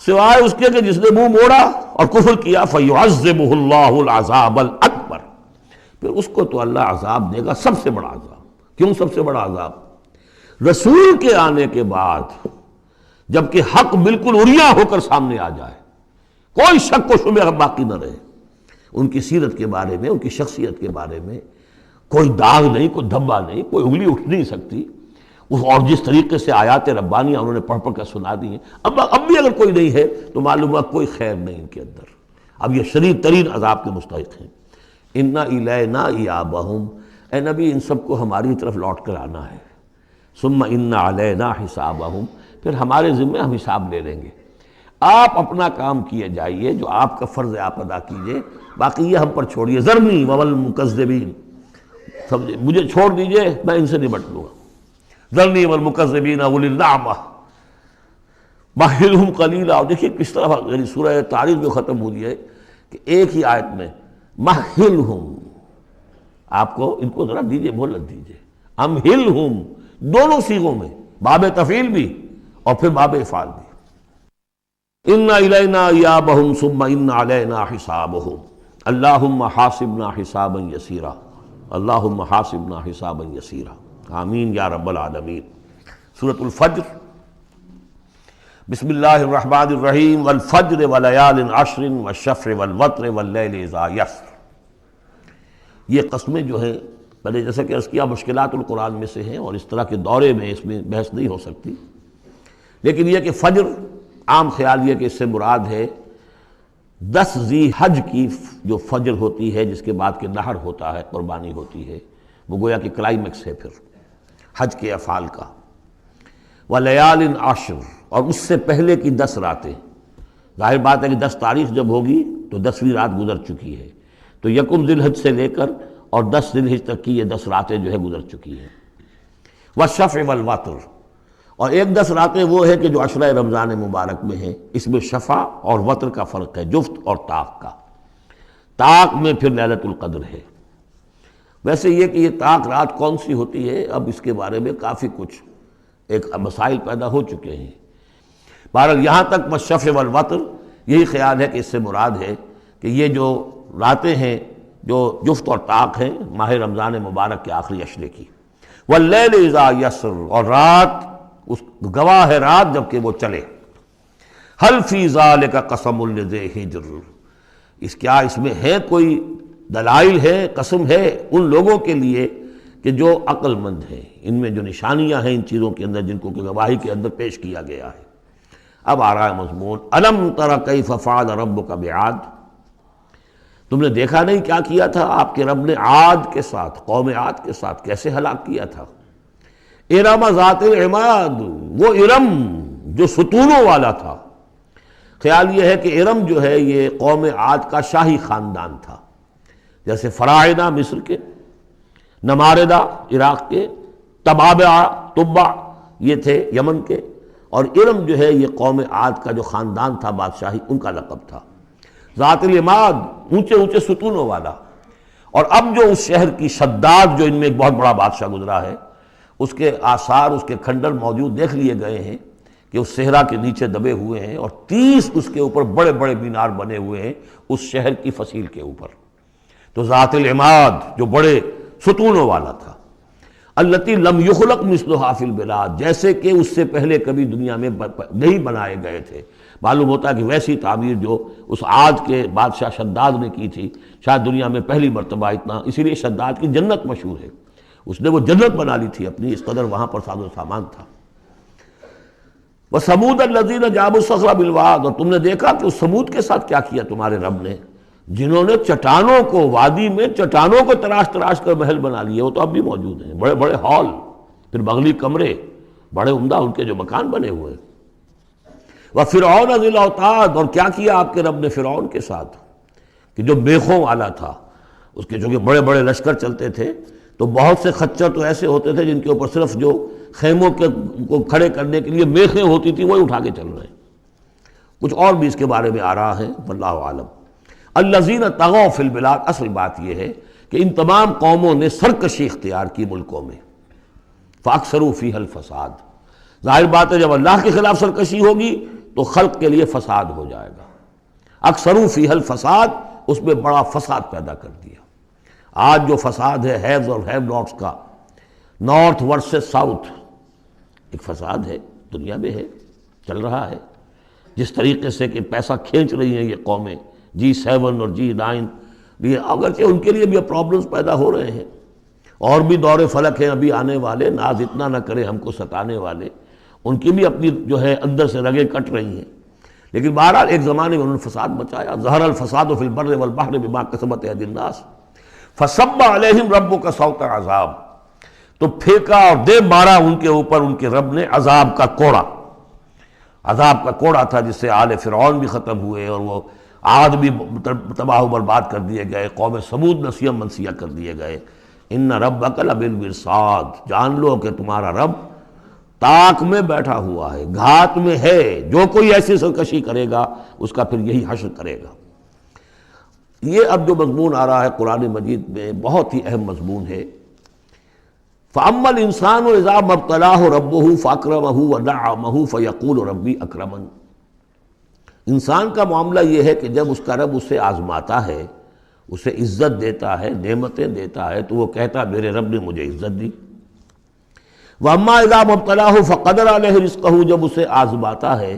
سوائے اس کے کہ جس نے منہ موڑا اور کفر کیا، فیعذبہ اللہ العذاب الاکبر، پھر اس کو تو اللہ عذاب دے گا سب سے بڑا عذاب۔ کیوں سب سے بڑا عذاب؟ رسول کے آنے کے بعد جبکہ حق بالکل عریاں ہو کر سامنے آ جائے، کوئی شک و شبہ باقی نہ رہے، ان کی سیرت کے بارے میں، ان کی شخصیت کے بارے میں کوئی داغ نہیں، کوئی دھبا نہیں، کوئی انگلی اٹھ نہیں سکتی، اور جس طریقے سے آیات ربانیہ انہوں نے پڑھ کر سنا دی ہیں، اب بھی اگر کوئی نہیں ہے تو معلوم ہے کوئی خیر نہیں ان کے اندر، اب یہ شدید ترین عذاب کے مستحق ہیں۔ اِنَّ إِلَيْنَا إِيَابَهُمْ، اے نبی ان سب کو ہماری طرف لوٹ کر آنا ہے۔ ثُمَّ إِنَّ عَلَيْنَا حِسَابَهُمْ، پھر ہمارے ذمے ہم حساب لے لیں گے۔ آپ اپنا کام کیے جائیے، جو آپ کا فرض ہے آپ ادا کیجئے، باقی یہ ہم پر چھوڑیے۔ ذرنی والمکذبین، سمجھے، مجھے چھوڑ دیجئے، میں ان سے نمٹ لوں گا۔ ذرنی والمکذبین اولی النعمہ مہلہم قلیلا، اور دیکھیے کس طرح یعنی سورہ تاریخ جو ختم ہوئی ہے کہ ایک ہی آیت میں مہلہم، آپ کو ان کو ذرا دیجئے، مہلت دیجئے، امہلہم، دونوں صیغوں میں، باب تفعیل بھی اور پھر باب افعال بھی۔ اِنَّ إِلَيْنَا إِيَابَهُمْ ثُمَّ إِنَّ عَلَيْنَا حِسَابَهُمْ اللہم حاسبنا حسابا یسیرا، اللہم حاسبنا حسابا یسیرا، آمین یا رب العالمین۔ سورۃ الفجر، بسم اللہ الرحمن الرحیم، والفجر ولیال عشر والشفع والوتر واللیل اذا یسر۔ یہ قسمیں جو ہیں، پہلے جیسا کہ عرض کیا مشکلات القرآن میں سے ہیں اور اس طرح کے دورے میں اس میں بحث نہیں ہو سکتی، لیکن یہ کہ فجر، عام خیال یہ کہ اس سے مراد ہے 10 ذی حج کی جو فجر ہوتی ہے جس کے بعد کہ نحر ہوتا ہے، قربانی ہوتی ہے، وہ گویا کہ کلائمیکس ہے پھر حج کے افعال کا۔ ولیال عشر، اور اس سے پہلے کی 10 راتیں، ظاہر بات ہے کہ 10 تاریخ جب ہوگی تو 10ویں رات گزر چکی ہے، تو یکم ذی الحج سے لے کر اور 10 ذی الحج تک کی یہ 10 راتیں جو ہے گزر چکی ہیں۔ والشفع والوتر، اور ایک 10 راتیں وہ ہے کہ جو عشرہ رمضان مبارک میں ہیں، اس میں شفع اور وتر کا فرق ہے، جفت اور طاق کا۔ طاق میں پھر لیلۃ القدر ہے۔ ویسے یہ کہ یہ طاق رات کون سی ہوتی ہے، اب اس کے بارے میں کافی کچھ ایک مسائل پیدا ہو چکے ہیں۔ بہرحال یہاں تک والشفع والوتر، یہی خیال ہے کہ اس سے مراد ہے کہ یہ جو راتیں ہیں جو جفت اور طاق ہیں ماہ رمضان مبارک کے آخری عشرے کی۔ واللیل اذا یسر، اور رات، اس گواہ ہے رات جب کہ وہ چلے۔ حل فی ذالک قسم لذی حجر، اس میں ہے کوئی دلائل ہے، قسم ہے ان لوگوں کے لیے کہ جو عقل مند ہیں، ان میں جو نشانیاں ہیں ان چیزوں کے اندر جن کو کہ گواہی کے اندر پیش کیا گیا ہے۔ اب آ رہا ہے مضمون، الم تر کیف فعل ربک بعاد، تم نے دیکھا نہیں کیا کیا تھا آپ کے رب نے عاد کے ساتھ، قوم عاد کے ساتھ کیسے ہلاک کیا تھا۔ ارم ذات العماد، وہ ارم جو ستونوں والا تھا۔ خیال یہ ہے کہ ارم جو ہے یہ قوم عاد کا شاہی خاندان تھا، جیسے فراعنہ مصر کے، نماردہ عراق کے، تبع یہ تھے یمن کے، اور ارم جو ہے یہ قوم عاد کا جو خاندان تھا بادشاہی، ان کا لقب تھا۔ ذات العماد، اونچے اونچے ستونوں والا۔ اور اب جو اس شہر کی شداد، جو ان میں ایک بہت بڑا بادشاہ گزرا ہے، اس کے آثار، اس کے کھنڈر موجود دیکھ لیے گئے ہیں کہ اس صحرا کے نیچے دبے ہوئے ہیں، اور 30 اس کے اوپر بڑے بڑے مینار بنے ہوئے ہیں اس شہر کی فصیل کے اوپر۔ تو ذات العماد جو بڑے ستونوں والا تھا، التی لم یخلق مثلھا فی البلاد، جیسے کہ اس سے پہلے کبھی دنیا میں نہیں بنائے گئے تھے۔ معلوم ہوتا ہے کہ ویسی تعمیر جو اس عاد کے بادشاہ شداد نے کی تھی، شاید دنیا میں پہلی مرتبہ اتنا، اسی لیے شداد کی جنت مشہور ہے، اس نے وہ جنت بنا لی تھی اپنی، اس قدر وہاں پر ساز و سامان تھا۔ وَثَمُودَ الَّذِينَ جَابُوا الصَّخْرَ بِالْوَادِ، اور تم نے دیکھا کہ اس سمود کے ساتھ کیا کیا تمہارے رب نے، جنہوں نے چٹانوں کو، وادی میں چٹانوں کو تراش تراش کر محل بنا لیے، وہ تو اب بھی موجود ہیں، بڑے بڑے ہال، پھر بغلی کمرے، بڑے عمدہ ان کے جو مکان بنے ہوئے. وَفِرْعَوْنَ ذِي الْأَوْتَادِ، اور کیا کیا آپ کے رب نے فرعون کے ساتھ کہ جو میخوں والا تھا، اس کے جو کہ بڑے بڑے لشکر چلتے تھے تو بہت سے خچر تو ایسے ہوتے تھے جن کے اوپر صرف جو خیموں کے کو کھڑے کرنے کے لیے میخیں ہوتی تھیں وہی اٹھا کے چل رہے ہیں. کچھ اور بھی اس کے بارے میں آ رہا ہے، واللہ عالم. الذین طغوا فی البلاد، اصل بات یہ ہے کہ ان تمام قوموں نے سرکشی اختیار کی ملکوں میں. فاکثروا فیہا الفساد، ظاہر بات ہے جب اللہ کے خلاف سرکشی ہوگی تو خلق کے لیے فساد ہو جائے گا. اکثروا فیہا الفساد، اس میں بڑا فساد پیدا کر دیا. آج جو فساد ہے ہیوز اور ہیو ناٹس کا، نارتھ ورسز ساؤتھ، ایک فساد ہے دنیا میں ہے، چل رہا ہے. جس طریقے سے کہ پیسہ کھینچ رہی ہیں یہ قومیں G7 اور G9، یہ اگرچہ ان کے لیے بھی اب پرابلمس پیدا ہو رہے ہیں، اور بھی دور فلک ہیں ابھی آنے والے، ناز اتنا نہ کرے ہم کو ستانے والے، ان کی بھی اپنی جو ہے اندر سے رگیں کٹ رہی ہیں. لیکن بہرحال ایک زمانے میں انہوں نے فساد مچایا. ظہر الفساد فی البر والبحر بما کسبت ایدی الناس فصب علیہم ربک صوت عذاب، تو پھینکا اور دے مارا ان کے اوپر ان کے رب نے عذاب کا کوڑا. عذاب کا کوڑا تھا جس سے آل فرعون بھی ختم ہوئے اور وہ عاد بھی تباہ و برباد کر دیے گئے، قوم ثمود نسیہ منسیہ کر دیے گئے. ان ربک لبالمرصاد، جان لو کہ تمہارا رب تاک میں بیٹھا ہوا ہے، گھات میں ہے. جو کوئی ایسی سرکشی کرے گا اس کا پھر یہی حشر کرے گا. یہ اب جو مضمون آ رہا ہے قرآن مجید میں بہت ہی اہم مضمون ہے. فَأَمَّا الْإِنسَانُ إِذَا مَا ابْتَلَاهُ رَبُّهُ فَأَكْرَمَهُ وَنَعَّمَهُ فَيَقُولُ رَبِّي أَكْرَمَنِ. انسان کا معاملہ یہ ہے کہ جب اس کا رب اسے آزماتا ہے، اسے عزت دیتا ہے، نعمتیں دیتا ہے، تو وہ کہتا ہے میرے رب نے مجھے عزت دی. وَأَمَّا إِذَا مَا ابْتَلَاهُ فَقَدَرَ عَلَيْهِ رِزْقَهُ، جب اسے آزماتا ہے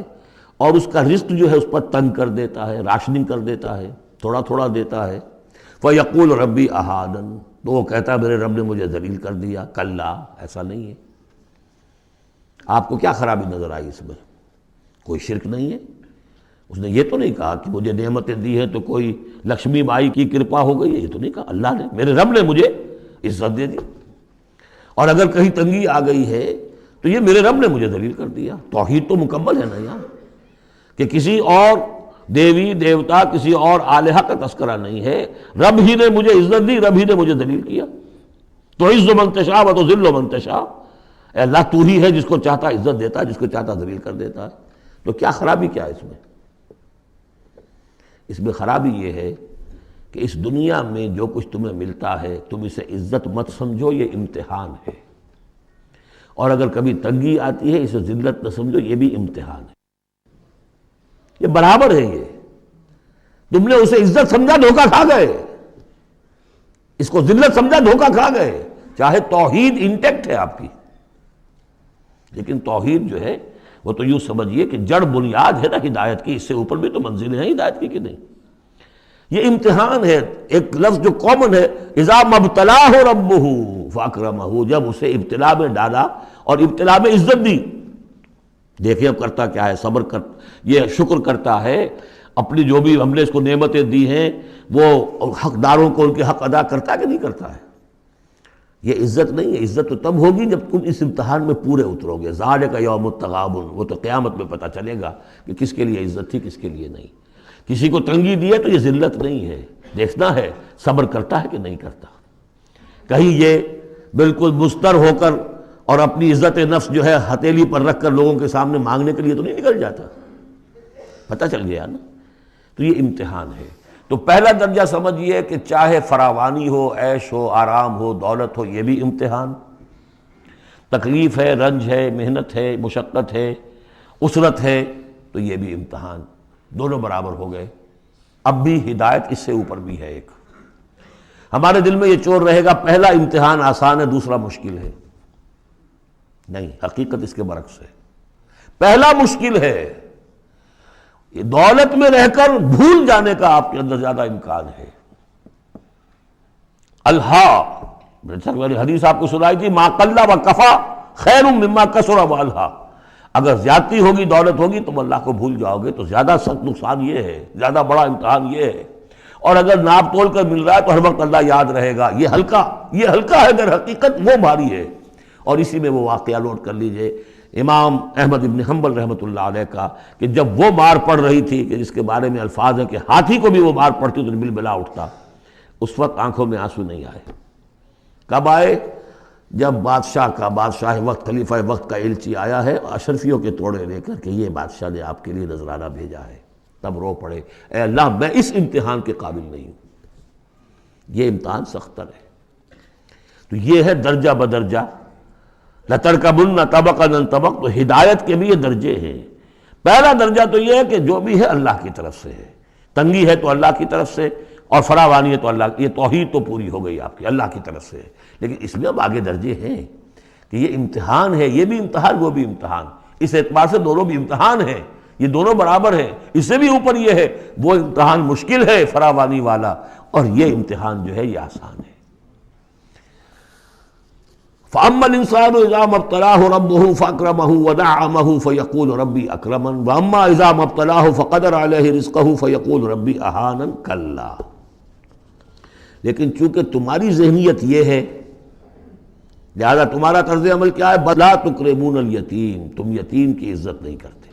اور اس کا رزق جو ہے اس پر تنگ کر دیتا ہے، راشننگ کر دیتا ہے، تھوڑا تھوڑا دیتا ہے. فَيَقُولُ رَبِّي أَهَانَنِ، تو وہ کہتا ہے میرے رب نے مجھے ذلیل کر دیا. کلا، ایسا نہیں ہے. آپ کو کیا خرابی نظر آئی اس میں؟ کوئی شرک نہیں ہے. اس نے یہ تو نہیں کہا کہ مجھے نعمتیں دی ہیں تو کوئی لکشمی بائی کی کرپا ہو گئی ہے، یہ تو نہیں کہا. اللہ نے، میرے رب نے مجھے عزت دے دی. اور اگر کہیں تنگی آ گئی ہے تو یہ میرے رب نے مجھے ذلیل کر دیا. توحید تو مکمل ہے نا یہاں، کہ کسی اور دیوی دیوتا کسی اور الہہ کا تذکرہ نہیں ہے. رب ہی نے مجھے عزت دی، رب ہی نے مجھے ذلیل کیا. تو عز من تشاء و تذل من تشاء، اے اللہ تو ہی ہے جس کو چاہتا عزت دیتا ہے، جس کو چاہتا ذلیل کر دیتا ہے. تو کیا خرابی کیا ہے اس میں؟ اس میں خرابی یہ ہے کہ اس دنیا میں جو کچھ تمہیں ملتا ہے تم اسے عزت مت سمجھو، یہ امتحان ہے. اور اگر کبھی تنگی آتی ہے اسے ذلت نہ سمجھو، یہ بھی امتحان ہے. یہ برابر ہے. یہ تم نے اسے عزت سمجھا، دھوکہ کھا گئے. اس کو ذلت سمجھا، دھوکہ کھا گئے. چاہے توحید انٹیکٹ ہے آپ کی، لیکن توحید جو ہے وہ تو یوں سمجھیے کہ جڑ بنیاد ہے نا ہدایت کی. اس سے اوپر بھی تو منزلیں ہیں ہدایت کی کہ نہیں. یہ امتحان ہے. ایک لفظ جو کامن ہے، اذا ما ابتلاہ ربہ فاکرمہ، جب اسے ابتلا میں ڈالا اور ابتلا میں عزت دی. دیکھیں اب کرتا کیا ہے، صبر کر، یہ شکر کرتا ہے. اپنی جو بھی ہم نے اس کو نعمتیں دی ہیں وہ حقداروں کو ان کے حق ادا کرتا ہے کہ نہیں کرتا ہے. یہ عزت نہیں ہے. عزت تو تب ہوگی جب تم اس امتحان میں پورے اترو گے. ذالک یوم التغابن، وہ تو قیامت میں پتہ چلے گا کہ کس کے لیے عزت تھی کس کے لیے نہیں. کسی کو تنگی دی ہے تو یہ ذلت نہیں ہے، دیکھنا ہے صبر کرتا ہے کہ نہیں کرتا. کہیں یہ بالکل مستر ہو کر اور اپنی عزت نفس جو ہے ہتھیلی پر رکھ کر لوگوں کے سامنے مانگنے کے لیے تو نہیں نکل جاتا. پتہ چل گیا نا. تو یہ امتحان ہے. تو پہلا درجہ سمجھیے کہ چاہے فراوانی ہو، عیش ہو، آرام ہو، دولت ہو، یہ بھی امتحان. تکلیف ہے، رنج ہے، محنت ہے، مشقت ہے، اسرت ہے، تو یہ بھی امتحان. دونوں برابر ہو گئے. اب بھی ہدایت اس سے اوپر بھی ہے. ایک ہمارے دل میں یہ چور رہے گا پہلا امتحان آسان ہے دوسرا مشکل ہے. نہیں، حقیقت اس کے برعکس ہے. پہلا مشکل ہے. یہ دولت میں رہ کر بھول جانے کا آپ کے اندر زیادہ امکان ہے. الہا، حدیث آپ کو سنائی تھی، ما قل و کفا خیر مما کثر و الہا. اگر زیادتی ہوگی، دولت ہوگی، تم اللہ کو بھول جاؤ گے تو زیادہ سخت نقصان یہ ہے، زیادہ بڑا امتحان یہ ہے. اور اگر ناپ تول کر مل رہا ہے تو ہر وقت اللہ یاد رہے گا. یہ ہلکا ہے، اگر حقیقت وہ بھاری ہے. اور اسی میں وہ واقعہ نوٹ کر لیجئے، امام احمد ابن حنبل رحمۃ اللہ علیہ کا کہ جب وہ مار پڑ رہی تھی کہ جس کے بارے میں الفاظ ہیں کہ ہاتھی کو بھی وہ مار پڑتی تو بلبلا اٹھتا، اس وقت آنکھوں میں آنسو نہیں آئے۔ کب آئے؟ جب بادشاہ وقت، خلیفہ وقت کا ایلچی آیا ہے اشرفیوں کے توڑے لے کر کہ یہ بادشاہ نے آپ کے لیے نذرانہ بھیجا ہے، تب رو پڑے اے اللہ میں اس امتحان کے قابل نہیں ہوں، یہ امتحان سختر ہے۔ تو یہ ہے درجہ بدرجہ، لَتَرْكَبُنَّ طَبَقًا عَنْ طَبَقٍ، تو ہدایت کے بھی یہ درجے ہیں۔ پہلا درجہ تو یہ ہے کہ جو بھی ہے اللہ کی طرف سے ہے، تنگی ہے تو اللہ کی طرف سے، اور فراوانی ہے تو اللہ، یہ توحید تو پوری ہو گئی آپ کی، اللہ کی طرف سے ہے۔ لیکن اس میں اب آگے درجے ہیں کہ یہ امتحان ہے، یہ بھی امتحان وہ بھی امتحان، اس اعتبار سے دونوں بھی امتحان ہیں، یہ دونوں برابر ہیں۔ اس سے بھی اوپر یہ ہے وہ امتحان مشکل ہے فراوانی والا، اور یہ امتحان جو ہے یہ آسان ہے۔ فَأَمَّا الْإِنسَانُ إِذَا مَا ابْتَلَاهُ رَبُّهُ فَأَكْرَمَهُ وَنَعَّمَهُ فَيَقُولُ رَبِّي أَكْرَمَنِ وَأَمَّا إِذَا مَا ابْتَلَاهُ فَقَدَرَ عَلَيْهِ رِزْقَهُ فَيَقُولُ رَبِّي أَهَانَنِ كَلَّا۔ لیکن چونکہ تمہاری ذہنیت یہ ہے، لہذا تمہارا طرز عمل کیا ہے؟ بَلَا تُكْرِمُونَ الْيَتِيمَ، تم یتیم کی عزت نہیں کرتے۔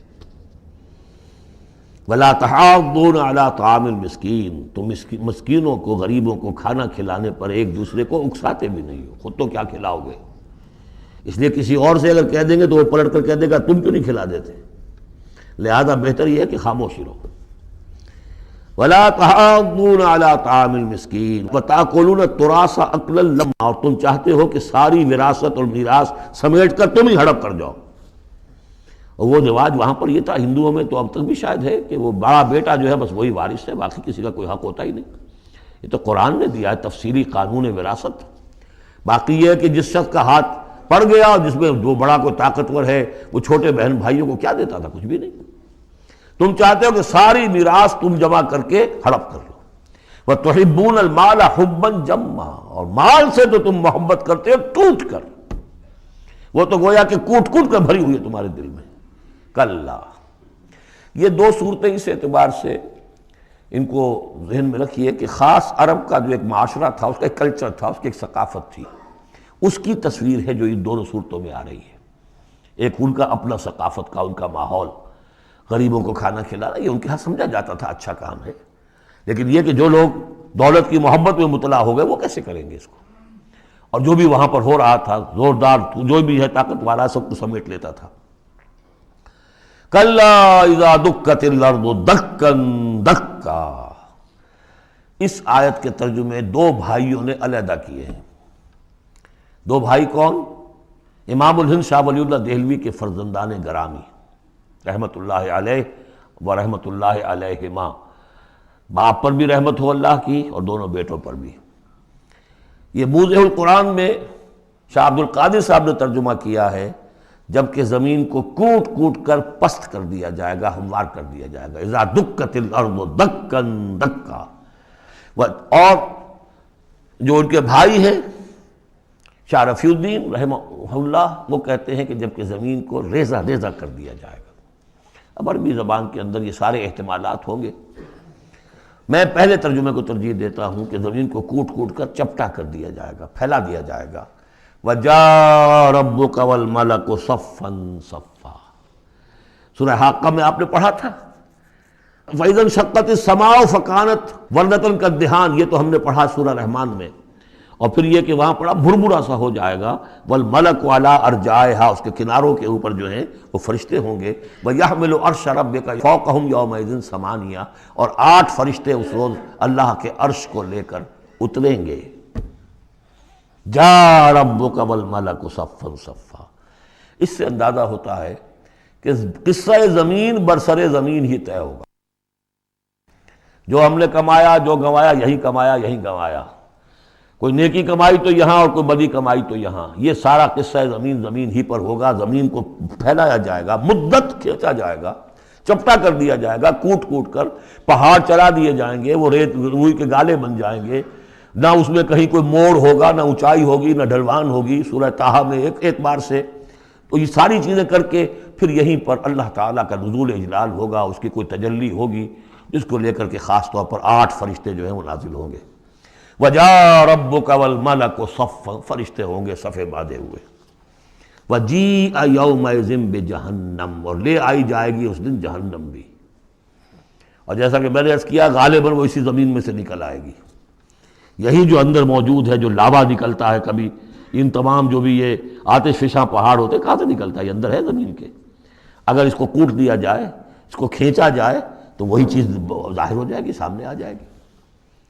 وَلَا تَحَاضُّونَ عَلَىٰ طَعَامِ الْمِسْكِينِ، تم مسکینوں کو، غریبوں کو کھانا کھلانے پر ایک دوسرے کو اکساتے بھی نہیں ہو، خود تو کیا کھلاؤ گے؟ اس لیے کسی اور سے اگر کہہ دیں گے تو وہ پلٹ کر کہہ دے گا تم کیوں نہیں کھلا دیتے، لہذا بہتر یہ ہے کہ خاموشی رہو۔ وَلَا تَحَاضُّونَ عَلَىٰ طَعَامِ الْمِسْكِينِ وَتَأْكُلُونَ التُّرَاثَ أَكْلًا لَمًّا، اور تم چاہتے ہو کہ ساری وراثت اور میراث سمیٹ کر تم ہی ہڑپ کر جاؤ۔ اور وہ رواج وہاں پر یہ تھا، ہندوؤں میں تو اب تک بھی شاید ہے کہ وہ بڑا بیٹا جو ہے بس وہی وارث ہے، باقی کسی کا کوئی حق ہوتا ہی نہیں۔ یہ تو قرآن نے دیا ہے تفصیلی قانون وراثت۔ باقی یہ ہے کہ جس شخص کا ہاتھ پڑ گیا اور جس میں جو بڑا کوئی طاقتور ہے وہ چھوٹے بہن بھائیوں کو کیا دیتا تھا؟ کچھ بھی نہیں۔ تم چاہتے ہو کہ ساری میراث تم جمع کر کے ہڑپ کر لو۔ وَتُحِبُّونَ الْمَالَ حُبًّا جَمًّا، اور مال سے تو تم محبت کرتے ہو ٹوٹ کر، وہ تو گویا کہ کوٹ کوٹ کر بھری ہوئی ہے تمہارے دل میں۔ کلا، یہ دو صورتیں اس اعتبار سے ان کو ذہن میں رکھیے کہ خاص عرب کا جو ایک معاشرہ تھا، اس کا ایک کلچر تھا، اس کی ایک ثقافت تھی، اس کی تصویر ہے جو ان دونوں صورتوں میں آ رہی ہے۔ ایک ان کا اپنا ثقافت کا، ان کا ماحول، غریبوں کو کھانا کھلانا یہ ان کے ہاں سمجھا جاتا تھا اچھا کام ہے، لیکن یہ کہ جو لوگ دولت کی محبت میں مبتلا ہو گئے وہ کیسے کریں گے اس کو؟ اور جو بھی وہاں پر ہو رہا تھا زوردار جو بھی ہے طاقت والا سب کو سمیٹ لیتا تھا۔ کلا اذا دکت الارض دکا دکا، اس آیت کے ترجمے دو بھائیوں نے علیحدہ کیے ہیں۔ دو بھائی کون؟ امام الہند شاہ ولی اللہ دہلوی کے فرزندان گرامی رحمت اللہ علیہ و رحمت اللہ علیہما، باپ پر بھی رحمت ہو اللہ کی اور دونوں بیٹوں پر بھی۔ یہ موضع القرآن میں شاہ عبد القادر صاحب نے ترجمہ کیا ہے، جبکہ زمین کو کوٹ کوٹ کر پست کر دیا جائے گا، ہموار کر دیا جائے گا، اذا دکت الارض دکا دکا۔ اور جو ان کے بھائی ہیں شاہ رفیع الدین رحمہ اللہ، وہ کہتے ہیں کہ جبکہ زمین کو ریزہ ریزہ کر دیا جائے گا۔ اب عربی زبان کے اندر یہ سارے احتمالات ہوں گے، میں پہلے ترجمے کو ترجیح دیتا ہوں کہ زمین کو کوٹ کوٹ کر چپٹا کر دیا جائے گا، پھیلا دیا جائے گا۔ وَجَاءَ رَبُّكَ وَالْمَلَكُ صَفًّا صَفًّا، سورہ حاقہ میں آپ نے پڑھا تھا فَإِذَا انشَقَّتِ السَّمَاءُ فَكَانَتْ وَرْدَةً كَالدِّهَانِ، یہ تو ہم نے پڑھا سورہ رحمان میں، اور پھر یہ کہ وہاں پڑھا بھربھرا سا ہو جائے گا، وَالْمَلَكُ عَلَىٰ أَرْجَائِهَا، اس کے کناروں کے اوپر جو ہیں وہ فرشتے ہوں گے، وَيَحْمِلُ عَرْشَ رَبِّكَ فَوْقَهُمْ يَوْمَئِذٍ ثَمَانِيَةٌ، اور 8 فرشتے اس روز اللہ کے عرش کو لے کر اتریں گے۔ جاء ربک والملک صفا صفا، اس سے اندازہ ہوتا ہے کہ قصہ زمین برسر زمین ہی طے ہوگا۔ جو ہم نے کمایا، جو گنوایا، یہی کمایا یہی گنوایا، کوئی نیکی کمائی تو یہاں اور کوئی بدی کمائی تو یہاں، یہ سارا قصہ زمین زمین ہی پر ہوگا۔ زمین کو پھیلایا جائے گا، مدت کھینچا جائے گا، چپٹا کر دیا جائے گا، کوٹ کوٹ کر پہاڑ چلا دیے جائیں گے، وہ ریت روئی کے گالے بن جائیں گے، نہ اس میں کہیں کوئی موڑ ہوگا، نہ اونچائی ہوگی، نہ ڈھلوان ہوگی، سورہ طٰہٰ میں ایک اعتبار سے۔ تو یہ ساری چیزیں کر کے پھر یہیں پر اللہ تعالیٰ کا نزول اجلال ہوگا، اس کی کوئی تجلی ہوگی جس کو لے کر کے خاص طور پر 8 فرشتے جو ہیں وہ نازل ہوں گے۔ وَجَاءَ رَبُّكَ وَالْمَلَكُ صَفًّا، فرشتے ہوں گے صفے باندھے ہوئے۔ وَجِيءَ يَوْمَئِذٍ بِجَہنم، اور لے آئی جائے گی اس دن جہنم بھی، اور جیسا کہ میں نے عرض کیا غالباً وہ اسی زمین میں سے نکل آئے گی، یہی جو اندر موجود ہے، جو لاوا نکلتا ہے کبھی، ان تمام جو بھی یہ آتش فشاں پہاڑ ہوتے کہاں سے نکلتا ہے؟ یہ اندر ہے زمین کے، اگر اس کو کوٹ دیا جائے، اس کو کھینچا جائے تو وہی چیز ظاہر ہو جائے گی، سامنے آ جائے گی۔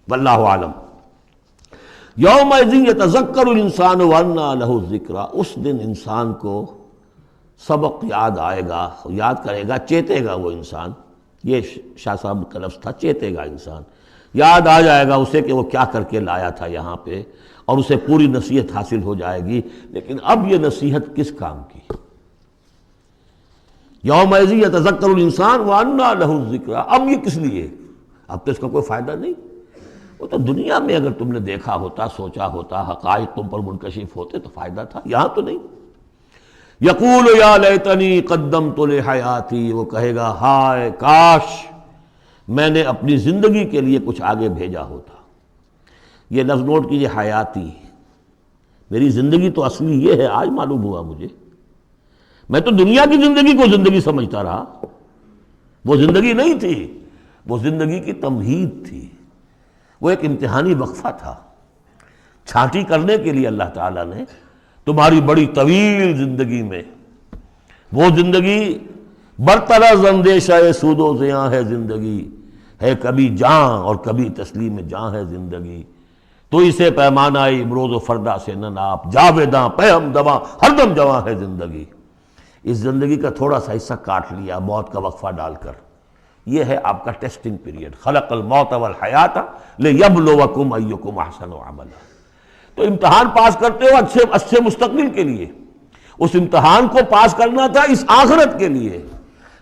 واللہ عالم۔ یومئذ یتذکر الانسان وانیٰ لہ الذکریٰ، اس دن انسان کو سبق یاد آئے گا، یاد کرے گا، چیتے گا وہ انسان، یہ شاہ صاحب کا لفظ تھا، چیتے گا انسان، یاد آ جائے گا اسے کہ وہ کیا کر کے لایا تھا یہاں پہ، اور اسے پوری نصیحت حاصل ہو جائے گی۔ لیکن اب یہ نصیحت کس کام کی؟ یومئذ یتذکر الانسان وانیٰ لہ الذکریٰ، اب یہ کس لیے؟ اب تو اس کا کوئی فائدہ نہیں۔ وہ تو دنیا میں اگر تم نے دیکھا ہوتا، سوچا ہوتا، حقائق تم پر منکشف ہوتے تو فائدہ تھا، یہاں تو نہیں۔ یقول یا لیتنی قدمت لحیاتی، وہ کہے گا ہائے کاش میں نے اپنی زندگی کے لیے کچھ آگے بھیجا ہوتا۔ یہ لفظ نوٹ کیجیے، حیاتی، میری زندگی تو اصلی یہ ہے، آج معلوم ہوا مجھے، میں تو دنیا کی زندگی کو زندگی سمجھتا رہا، وہ زندگی نہیں تھی، وہ زندگی کی تمہید تھی، وہ ایک امتحانی وقفہ تھا، چھانٹی کرنے کے لیے اللہ تعالیٰ نے تمہاری بڑی طویل زندگی میں، وہ زندگی برطرز اندیشہ سود و زیاں ہے زندگی، ہے کبھی جاں اور کبھی تسلیم جاں ہے زندگی، تو اسے پیمانہ امروز و فردا سے نہ ناپ، جاویداں پہ ہم دواں ہر دم جواں ہے زندگی۔ اس زندگی کا تھوڑا سا حصہ کاٹ لیا موت کا وقفہ ڈال کر، یہ ہے آپ کا ٹیسٹنگ پیریڈ، خلق الموت والحیات لیبلوکم ایکم احسن عملا۔ تو امتحان پاس کرتے ہو اچھے مستقبل کے لیے، اس امتحان کو پاس کرنا تھا اس آخرت کے لیے۔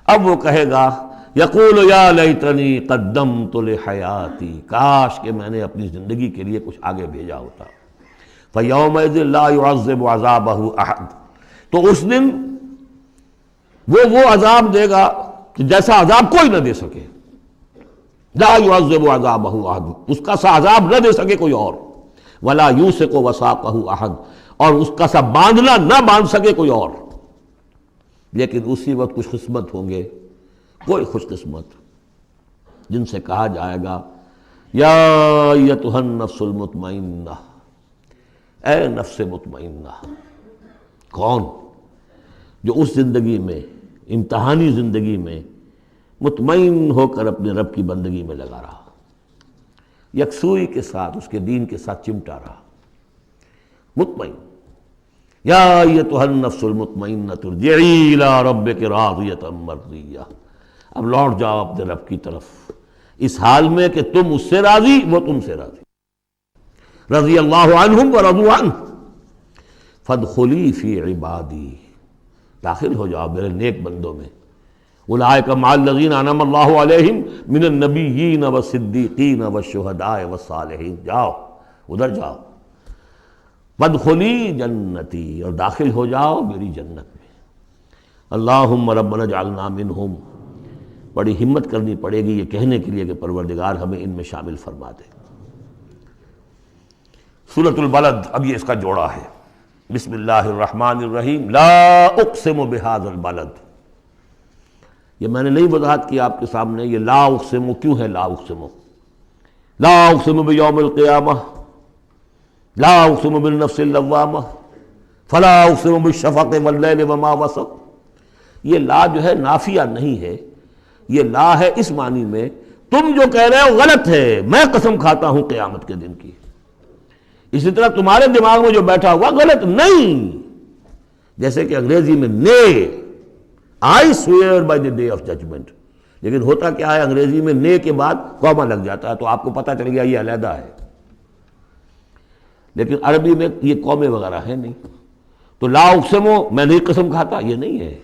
اب وہ کہے گا یقول یا لیتنی قدمت لحیاتی، کاش کہ میں نے اپنی زندگی کے لیے کچھ آگے بھیجا ہوتا۔ فیومئذ لا یعذب عذابہ احد، تو اس دن وہ عذاب دے گا کہ جیسا عذاب کوئی نہ دے سکے، لا یعذب عذابہ احد، اس کا سا عذاب نہ دے سکے کوئی اور، ولا یوثق وثاقہ احد، اور اس کا سا باندھنا نہ باندھ سکے کوئی اور۔ لیکن اسی وقت خوش قسمت ہوں گے، کوئی خوش قسمت، جن سے کہا جائے گا یا ایتھا النفس المطمئنہ، اے نفس مطمئنہ۔ کون؟ جو اس زندگی میں، امتحانی زندگی میں مطمئن ہو کر اپنے رب کی بندگی میں لگا رہا، یکسوئی کے ساتھ اس کے دین کے ساتھ چمٹا رہا، مطمئن۔ یا ایتھا النفس المطمئنہ ارجعی الی ربک راضیۃ مرضیہ، اب لوٹ جاؤ اپنے رب کی طرف اس حال میں کہ تم اس سے راضی، وہ تم سے راضی۔ رضی اللہ عنہم ورضوا عنہ فادخلی فی عبادی، داخل ہو جاؤ میرے نیک بندوں میں۔ اولئک مع الذین انعم اللہ علیہم من النبیین والصدیقین والشہداء والصالحین، جاؤ ادھر جاؤ۔ فادخلی جنتی، اور داخل ہو جاؤ میری جنت میں۔ اللہم ربنا اجعلنا منہم، بڑی ہمت کرنی پڑے گی یہ کہنے کے لیے کہ پروردگار ہمیں ان میں شامل فرما دے۔ سورۃ البلد، اب یہ اس کا جوڑا ہے۔ بسم اللہ الرحمن الرحیم، لا اقسم بہذا البلد، یہ میں نے نہیں وضاحت کی آپ کے سامنے، یہ لا اقسم کیوں ہے؟ لا اقسم، لا اقسم بیوم القیامہ، لا اقسم بالنفس اللوامہ، فلا اقسم بالشفق واللیل وما وسق۔ یہ لا جو ہے نافیہ نہیں ہے، یہ لا ہے اس معنی میں تم جو کہہ رہے ہو غلط ہے، میں قسم کھاتا ہوں قیامت کے دن کی، اسی طرح تمہارے دماغ میں جو بیٹھا ہوا غلط نہیں، جیسے کہ انگریزی میں نے I swear by the day of judgment، لیکن ہوتا کیا ہے انگریزی میں نے کے بعد کوما لگ جاتا ہے تو آپ کو پتہ چل گیا یہ علیحدہ ہے، لیکن عربی میں یہ قومیں وغیرہ ہیں نہیں، تو لا اقسمو میں نہیں قسم کھاتا، یہ نہیں ہے،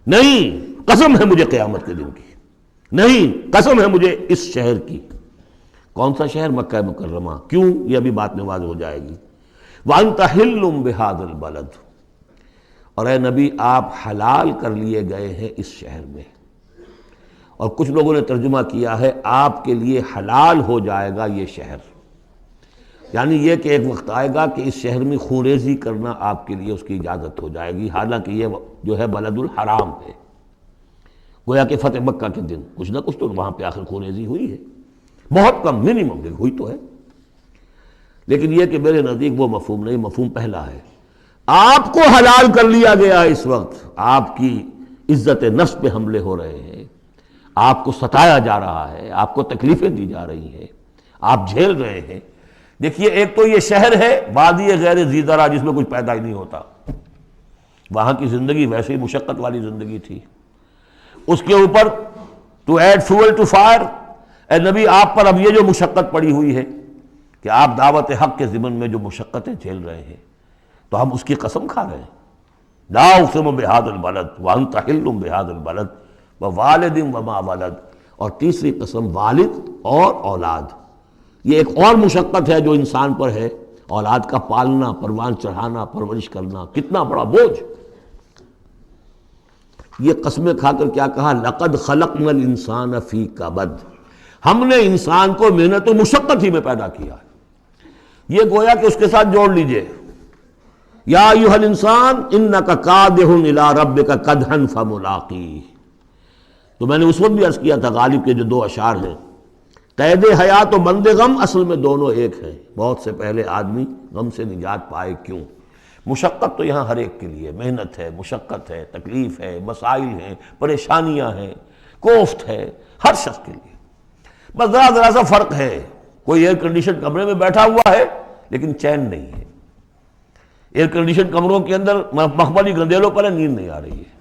نہیں قسم ہے مجھے قیامت کے دن کی، نہیں قسم ہے مجھے اس شہر کی۔ کون سا شہر؟ مکہ مکرمہ۔ کیوں؟ یہ ابھی بات میں واضح ہو جائے گی۔ وَأَنْتَ حِلٌّ بِهَذَا الْبَلَدِ، اور اے نبی آپ حلال کر لیے گئے ہیں اس شہر میں، اور کچھ لوگوں نے ترجمہ کیا ہے آپ کے لیے حلال ہو جائے گا یہ شہر۔ یعنی یہ کہ ایک وقت آئے گا کہ اس شہر میں خونریزی کرنا آپ کے لیے اس کی اجازت ہو جائے گی، حالانکہ یہ جو ہے بلد الحرام ہے، گویا کہ فتح مکہ کے دن کچھ نہ کچھ تو وہاں پہ آخر خونریزی ہوئی ہے، بہت کم، منیمم لیکن ہوئی تو ہے۔ لیکن یہ کہ میرے نزدیک وہ مفہوم نہیں، مفہوم پہلا ہے، آپ کو حلال کر لیا گیا اس وقت، آپ کی عزت نفس پہ حملے ہو رہے ہیں، آپ کو ستایا جا رہا ہے، آپ کو تکلیفیں دی جا رہی ہیں، آپ جھیل رہے ہیں۔ دیکھیے ایک تو یہ شہر ہے وادی غیر ذی زرع جس میں کچھ پیدا ہی نہیں ہوتا، وہاں کی زندگی ویسے ہی مشقت والی زندگی تھی، اس کے اوپر to add fuel to fire, اے نبی آپ پر اب یہ جو مشقت پڑی ہوئی ہے کہ آپ دعوت حق کے ضمن میں جو مشقتیں جھیل رہے ہیں تو ہم اس کی قسم کھا رہے ہیں، لا اقسم بہذا البلد وانت حل بہذا البلد ووالد وما ولد، اور تیسری قسم والد اور اولاد، یہ ایک اور مشقت ہے جو انسان پر ہے، اولاد کا پالنا، پروان چڑھانا، پرورش کرنا، کتنا بڑا بوجھ۔ یہ قسمیں کھا کر کیا کہا، لقد خلقنا الانسان فی کبد، ہم نے انسان کو محنت و مشقت ہی میں پیدا کیا ہے۔ یہ گویا کہ اس کے ساتھ جوڑ لیجئے، یا ایھا الانسان انک کادح الی ربک کدحا فملاقیہ، تو میں نے اس وقت بھی عرض کیا تھا غالب کے جو دو اشعار ہیں، قید حیات و بند غم اصل میں دونوں ایک ہیں، موت سے پہلے آدمی غم سے نجات پائے کیوں؟ مشقت تو یہاں ہر ایک کے لیے، محنت ہے، مشقت ہے، تکلیف ہے، مسائل ہیں، پریشانیاں ہیں، کوفت ہے، ہر شخص کے لیے، بس ذرا سا فرق ہے، کوئی ایئر کنڈیشن کمرے میں بیٹھا ہوا ہے لیکن چین نہیں ہے، ایئر کنڈیشن کمروں کے اندر مخملی گندیلوں پر نیند نہیں آ رہی ہے،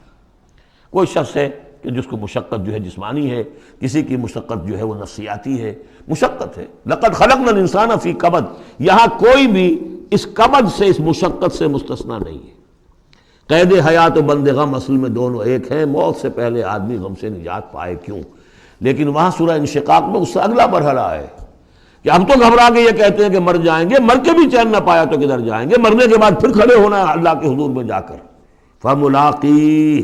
کوئی شخص ہے کہ جس کو مشقت جو ہے جسمانی ہے، کسی کی مشقت جو ہے وہ نفسیاتی ہے، مشقت ہے۔ لقد خلقنا الانسان فی کبد، یہاں کوئی بھی اس کبد سے، اس مشقت سے مستثنی نہیں ہے۔ قید حیات و بند غم اصل میں دونوں ایک ہیں، موت سے پہلے آدمی غم سے نجات پائے کیوں؟ لیکن وہاں سورہ انشقاق میں اس سے اگلا مرحلہ ہے کہ ہم تو گھبرا کے یہ کہتے ہیں کہ مر جائیں گے، مر کے بھی چین نہ پایا تو کدھر جائیں گے، مرنے کے بعد پھر کھڑے ہونا ہے اللہ کے حضور میں جا کر، فملاقیہ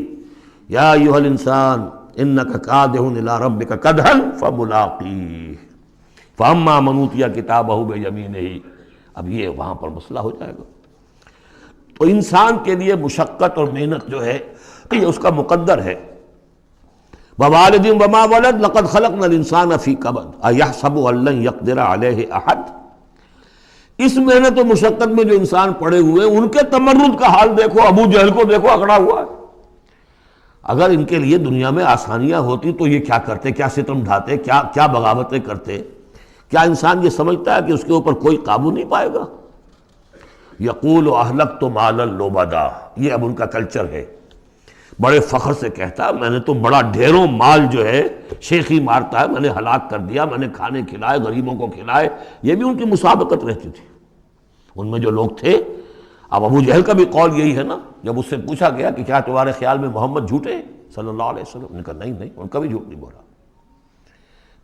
یا ایھا الانسان انک کادح الی ربک کدحا فملاقیہ فاما من اوتی کتابہ بیمینہ، اب یہ وہاں پر مسئلہ ہو جائے گا۔ تو انسان کے لیے مشقت اور محنت جو ہے یہ اس کا مقدر ہے، ووالد وما ولد لقد خلقنا الانسان فی کبد ایحسب ان لن یقدر علیہ احد، اس محنت و مشقت میں جو انسان پڑے ہوئے ان کے تمرد کا حال دیکھو، ابو جہل کو دیکھو اکڑا ہوا ہے، اگر ان کے لیے دنیا میں آسانیاں ہوتی تو یہ کیا کرتے، کیا ستم ڈھاتے، کیا بغاوتیں کرتے؟ کیا انسان یہ سمجھتا ہے کہ اس کے اوپر کوئی قابو نہیں پائے گا؟ یقول اہلکت مالا لبدا، یہ اب ان کا کلچر ہے، بڑے فخر سے کہتا میں نے تو بڑا ڈھیروں مال جو ہے شیخی مارتا ہے، میں نے ہلاک کر دیا، میں نے کھانے کھلائے، غریبوں کو کھلائے، یہ بھی ان کی مسابقت رہتی تھی۔ ان میں جو لوگ تھے، اب ابو جہل کا بھی قول یہی ہے نا، جب اس سے پوچھا گیا کہ کیا تمہارے خیال میں محمد جھوٹے ہیں صلی اللہ علیہ وسلم، نے کہا نہیں، ان کا بھی جھوٹ نہیں بولا،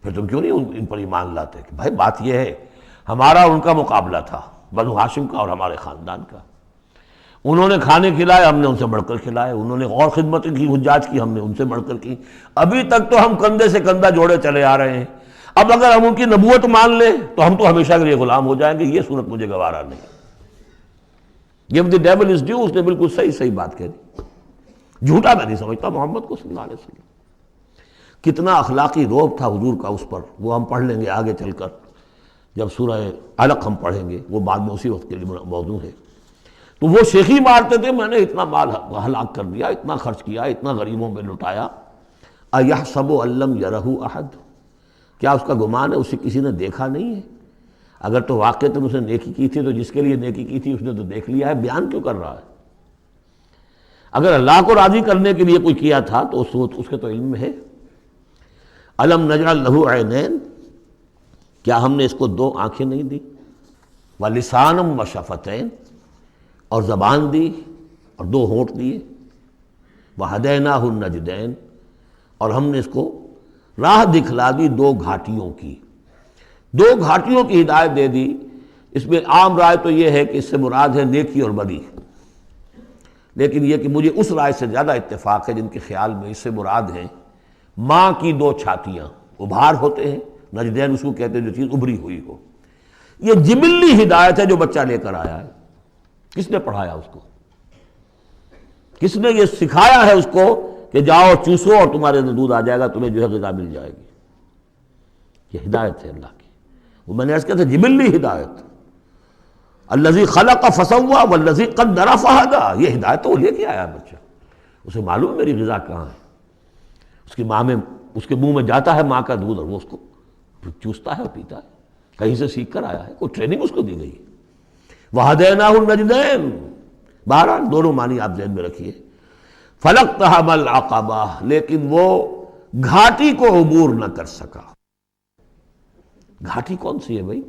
پھر تم کیوں نہیں ان پر ایمان لاتے؟ کہ بھائی بات یہ ہے، ہمارا ان کا مقابلہ تھا، بنو ہاشم کا اور ہمارے خاندان کا، انہوں نے کھانے کھلائے، ہم نے ان سے بڑھ کر کھلائے، انہوں نے اور خدمت کی، حجاج کی، ہم نے ان سے بڑھ کر کی، ابھی تک تو ہم کندھے سے کندھا جوڑے چلے آ رہے ہیں، اب اگر ہم ان کی نبوت مان لیں تو ہم تو ہمیشہ کے لیے غلام ہو جائیں گے، یہ صورت مجھے گوارا نہیں۔ Give the devil his due، اس نے بالکل صحیح بات کہہ دی، جھوٹا میں نہیں سمجھتا محمد کو صلی اللہ علیہ وسلم۔ کتنا اخلاقی روب تھا حضور کا اس پر، وہ ہم پڑھ لیں گے آگے چل کر، جب سورہ علق ہم پڑھیں گے، وہ بعد میں اسی وقت کے لیے موضوع ہے۔ تو وہ شیخی مارتے تھے، میں نے اتنا مال ہلاک کر دیا، اتنا خرچ کیا، اتنا غریبوں میں لٹایا، ایحسب ان لم یرہ احد، کیا اس کا گمان ہے اسے کسی نے دیکھا نہیں ہے؟ اگر تو واقعتاً اس نے نیکی کی تھی تو جس کے لیے نیکی کی تھی اس نے تو دیکھ لیا ہے، بیان کیوں کر رہا ہے؟ اگر اللہ کو راضی کرنے کے لیے کوئی کیا تھا تو اس کے تو علم میں ہے۔ الم نجعل لہ عینین، کیا ہم نے اس کو دو آنکھیں نہیں دی، ولسانا وشفتین، اور زبان دی اور دو ہونٹ دیے، وہدیناہ النجدین، اور ہم نے اس کو راہ دکھلا دی دو گھاٹیوں کی، دو گھاٹیوں کی ہدایت دے دی۔ اس میں عام رائے تو یہ ہے کہ اس سے مراد ہے نیکی اور بدی، لیکن یہ کہ مجھے اس رائے سے زیادہ اتفاق ہے جن کے خیال میں اس سے مراد ہیں ماں کی دو چھاتیاں، ابھار ہوتے ہیں، نجدین اس کو کہتے ہیں جو چیز ابھری ہوئی ہو، یہ جبلی ہدایت ہے جو بچہ لے کر آیا ہے. کس نے پڑھایا اس کو؟ کس نے یہ سکھایا ہے اس کو کہ جاؤ چوسو اور تمہارے اندر دودھ آ جائے گا، تمہیں جو ہے غذا مل جائے گی؟ یہ ہدایت ہے اللہ کی. وہ میں نے عرض کیا تھا جبلی ہدایت. الذی خلق فسوی والذی قدر فہدی، یہ ہدایت تو وہ لے کے آیا بچہ. اسے معلوم ہے میری غذا کہاں ہے. اس کی ماں میں، اس کے منہ میں جاتا ہے ماں کا دودھ اور وہ اس کو چوستا ہے اور پیتا ہے. کہیں سے سیکھ کر آیا ہے، کوئی ٹریننگ اس کو دی گئی ہے. وَهَدَيْنَاهُ النَّجْدَيْنِ، بہرحال دونوں معنی آپ ذہن میں رکھیے. فَلَقْتَحَمَ الْعَقَبَةَ، لیکن وہ گھاٹی کو عبور نہ کر سکا. گھاٹی کون سی ہے بھائی؟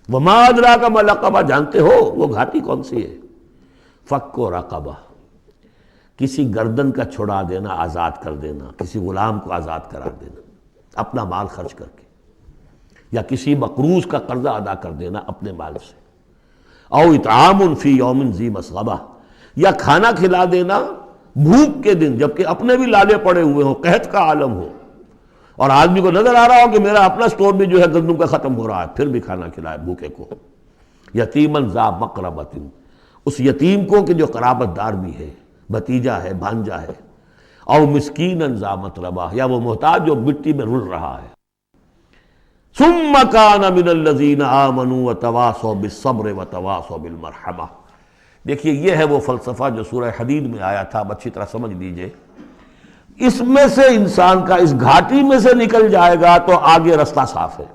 وَمَا أَدْرَاكَ مَا الْعَقَبَةُ، جانتے ہو وہ گھاٹی کون سی ہے؟ فَكُّ رَقَبَةٍ، کسی گردن کا چھڑا دینا، آزاد کر دینا، کسی غلام کو آزاد کرا دینا اپنا مال خرچ کر کے، یا کسی مقروض کا قرضہ ادا کر دینا اپنے مال سے. او اطعام فی یوم ذی مسغبہ، یا کھانا کھلا دینا بھوک کے دن جبکہ اپنے بھی لالے پڑے ہوئے ہوں، قحط کا عالم ہو، اور آدمی کو نظر آ رہا ہو کہ میرا اپنا سٹور بھی جو ہے گندم کا ختم ہو رہا ہے، پھر بھی کھانا کھلائے بھوکے کو. یتیماً ذا مقربۃ، اس یتیم کو کہ جو قرابت دار بھی ہے، بھتیجا ہے، بھانجا ہے. او مسکیناً ذا متربہ، یا وہ محتاج جو مٹی میں رل رہا ہے. ثم کان من الذین آمنوا وتواصوا بالصبر وتواصوا بالمرحمہ. دیکھیے یہ ہے وہ فلسفہ جو سورہ حدید میں آیا تھا، اب اچھی طرح سمجھ لیجئے. اس میں سے انسان کا اس گھاٹی میں سے نکل جائے گا تو آگے رستہ صاف ہے.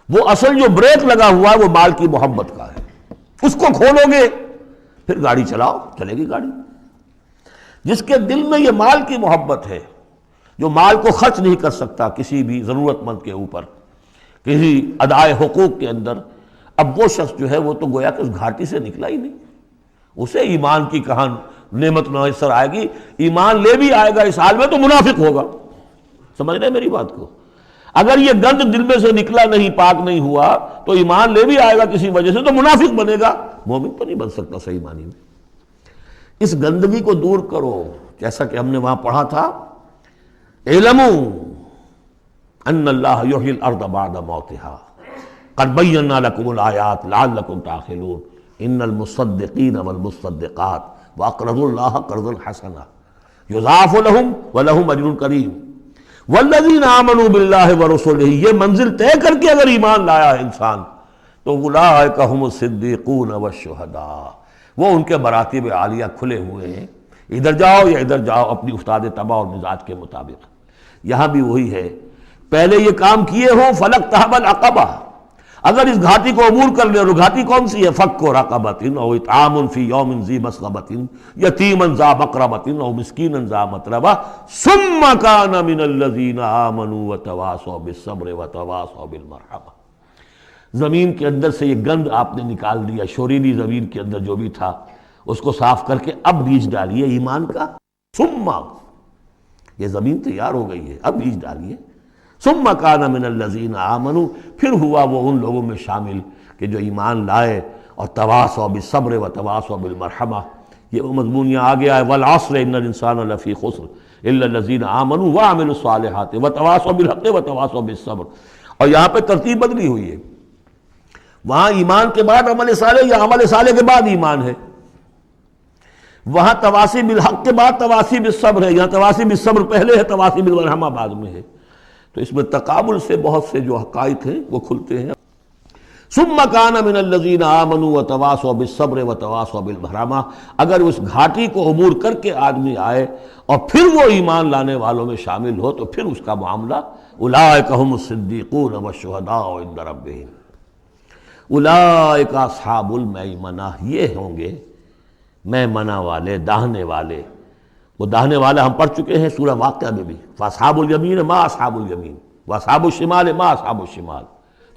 وہ اصل جو بریک لگا ہوا ہے وہ مال کی محبت کا ہے. اس کو کھولو گے پھر گاڑی چلاؤ، چلے گی گاڑی. جس کے دل میں یہ مال کی محبت ہے، جو مال کو خرچ نہیں کر سکتا کسی بھی ضرورت مند کے اوپر، کسی ادائے حقوق کے اندر، اب وہ شخص جو ہے وہ تو گویا کہ اس گھاٹی سے نکلا ہی نہیں. اسے ایمان کی کہاں نعمت میسر آئے گی. ایمان لے بھی آئے گا اس حال میں تو منافق ہوگا. سمجھ رہے میری بات کو؟ اگر یہ گند دل میں سے نکلا نہیں، پاک نہیں ہوا، تو ایمان لے بھی آئے گا کسی وجہ سے تو منافق بنے گا، مومن تو نہیں بن سکتا صحیح معنی میں. اس گندگی کو دور کرو، جیسا کہ ہم نے وہاں پڑھا تھا، اعلموا ان اللہ یحیی الارض بعد موتہا قد بینا لکم الآیات لعلکم تعقلون ان المصدقین والمصدقات واقرضوا اللہ قرضا حسنا یضاعف لهم ولهم اجر کریم والذین آمنوا باللہ ورسلہ. یہ منزل طے کر کے اگر ایمان لایا ہے انسان تو اولئک هم الصدیقون والشہداء، وہ ان کے مراتب عالیہ کھلے ہوئے ہیں. ادھر جاؤ یا ادھر جاؤ اپنی استاد طبع اور مزاج کے مطابق. یہاں بھی وہی ہے، پہلے یہ کام کیے ہوں فلقتحم العقبہ، اگر اس گھاٹی کو عبور کر لے. اور گھاٹی کون سی ہے؟ فک رقبۃ او اطعام فی یوم ذی مسغبۃ یتیما ذا مقربۃ او مسکینا ذا متربہ ثم کان من الذین آمنوا وتواصوا بالصبر وتواصوا بالمرحمہ. زمین کے اندر سے یہ گند آپ نے نکال دیا، شوریلی زمین کے اندر جو بھی تھا اس کو صاف کر کے اب بیج ڈالیے ایمان کا. ثم، یہ زمین تیار ہو گئی ہے، اب بیج ڈالیے. ثم کان من الذین آمنوا، پھر ہوا وہ ان لوگوں میں شامل کہ جو ایمان لائے اور تواصوا بالصبر وتواصوا بالمرحمہ. یہ وہ مضمون یہاں آ گیا ہے، والعصر ان الانسان لفی خسر الا الذین آمنوا وعملوا الصالحات وتواصوا بالحق وتواصوا بالصبر. اور یہاں پہ ترتیب بدلی ہوئی ہے، وہاں ایمان کے بعد عمل صالح یا عمل صالح کے بعد ایمان ہے. وہاں تواصی بالحق کے بعد تواصی بالصبر ہے، یہاں تواصی بالصبر پہلے ہے، تواصی بالمرحمہ بعد میں ہے. تو اس میں تقابل سے بہت سے جو حقائق ہیں وہ کھلتے ہیں. ثم کان من الذین آمنوا وتواصوا بالصبر وتواصوا بالمرحمہ. اگر اس گھاٹی کو عبور کر کے آدمی آئے اور پھر وہ ایمان لانے والوں میں شامل ہو تو پھر اس کا معاملہ اولئک هم الصدیقون والشہداء عند ربہم. اولئک اصحاب المیمنہ، یہ ہوں گے میمنہ والے، داہنے والے. وہ داہنے والے ہم پڑھ چکے ہیں سورہ واقعہ میں بھی، فاصحاب الیمین ما اصحاب الیمین واصحاب الشمال ما اصحاب الشمال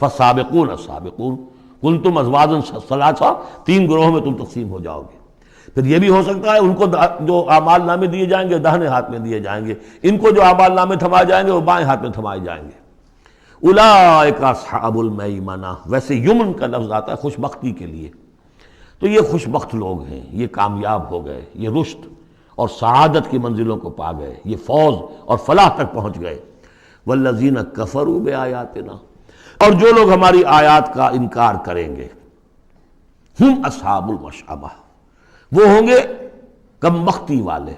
فالسابقون السابقون کنتم ازواجا ثلاثا، تین گروہوں میں تم تقسیم ہو جاؤ گے. پھر یہ بھی ہو سکتا ہے ان کو جو اعمال نامے دیے جائیں گے داہنے ہاتھ میں دیے جائیں گے، ان کو جو اعمال نامے تھمائے جائیں گے وہ بائیں ہاتھ میں تھمائے جائیں گے. اولئک اصحاب المیمنہ. ویسے یمن کا لفظ آتا ہے خوش بختی کے لیے، تو یہ خوش بخت لوگ ہیں، یہ کامیاب ہو گئے، یہ رشد اور سعادت کی منزلوں کو پا گئے، یہ فوز اور فلاح تک پہنچ گئے. والذین کفروا بآیاتنا، اور جو لوگ ہماری آیات کا انکار کریں گے ہم اصحاب المشأمہ، وہ ہوں گے کم بختی والے،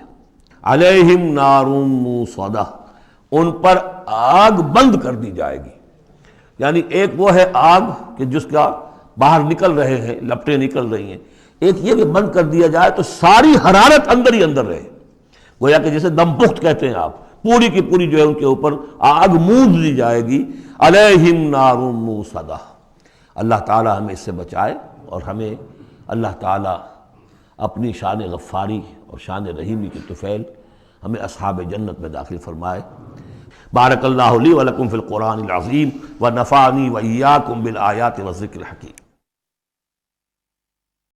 علیہم نار موصدہ، ان پر آگ بند کر دی جائے گی۔ یعنی ایک وہ ہے آگ کہ جس کا باہر نکل رہے ہیں، لپٹیں نکل رہی ہیں، ایک یہ کہ بند کر دیا جائے تو ساری حرارت اندر ہی اندر رہے، گویا کہ جیسے دم پخت کہتے ہیں آپ، پوری کی پوری جو ہے ان کے اوپر آگ موند دی جائے گی، علیہم نار موصدہ۔ اللہ تعالی ہمیں اس سے بچائے، اور ہمیں اللہ تعالی اپنی شان غفاری اور شان رحیمی کی طفیل ہمیں اصحاب جنت میں داخل فرمائے۔ بارک اللہ لی ولکم فی القرآن العظیم ونفعنی وإیاکم بالآیات والذکر الحکیم۔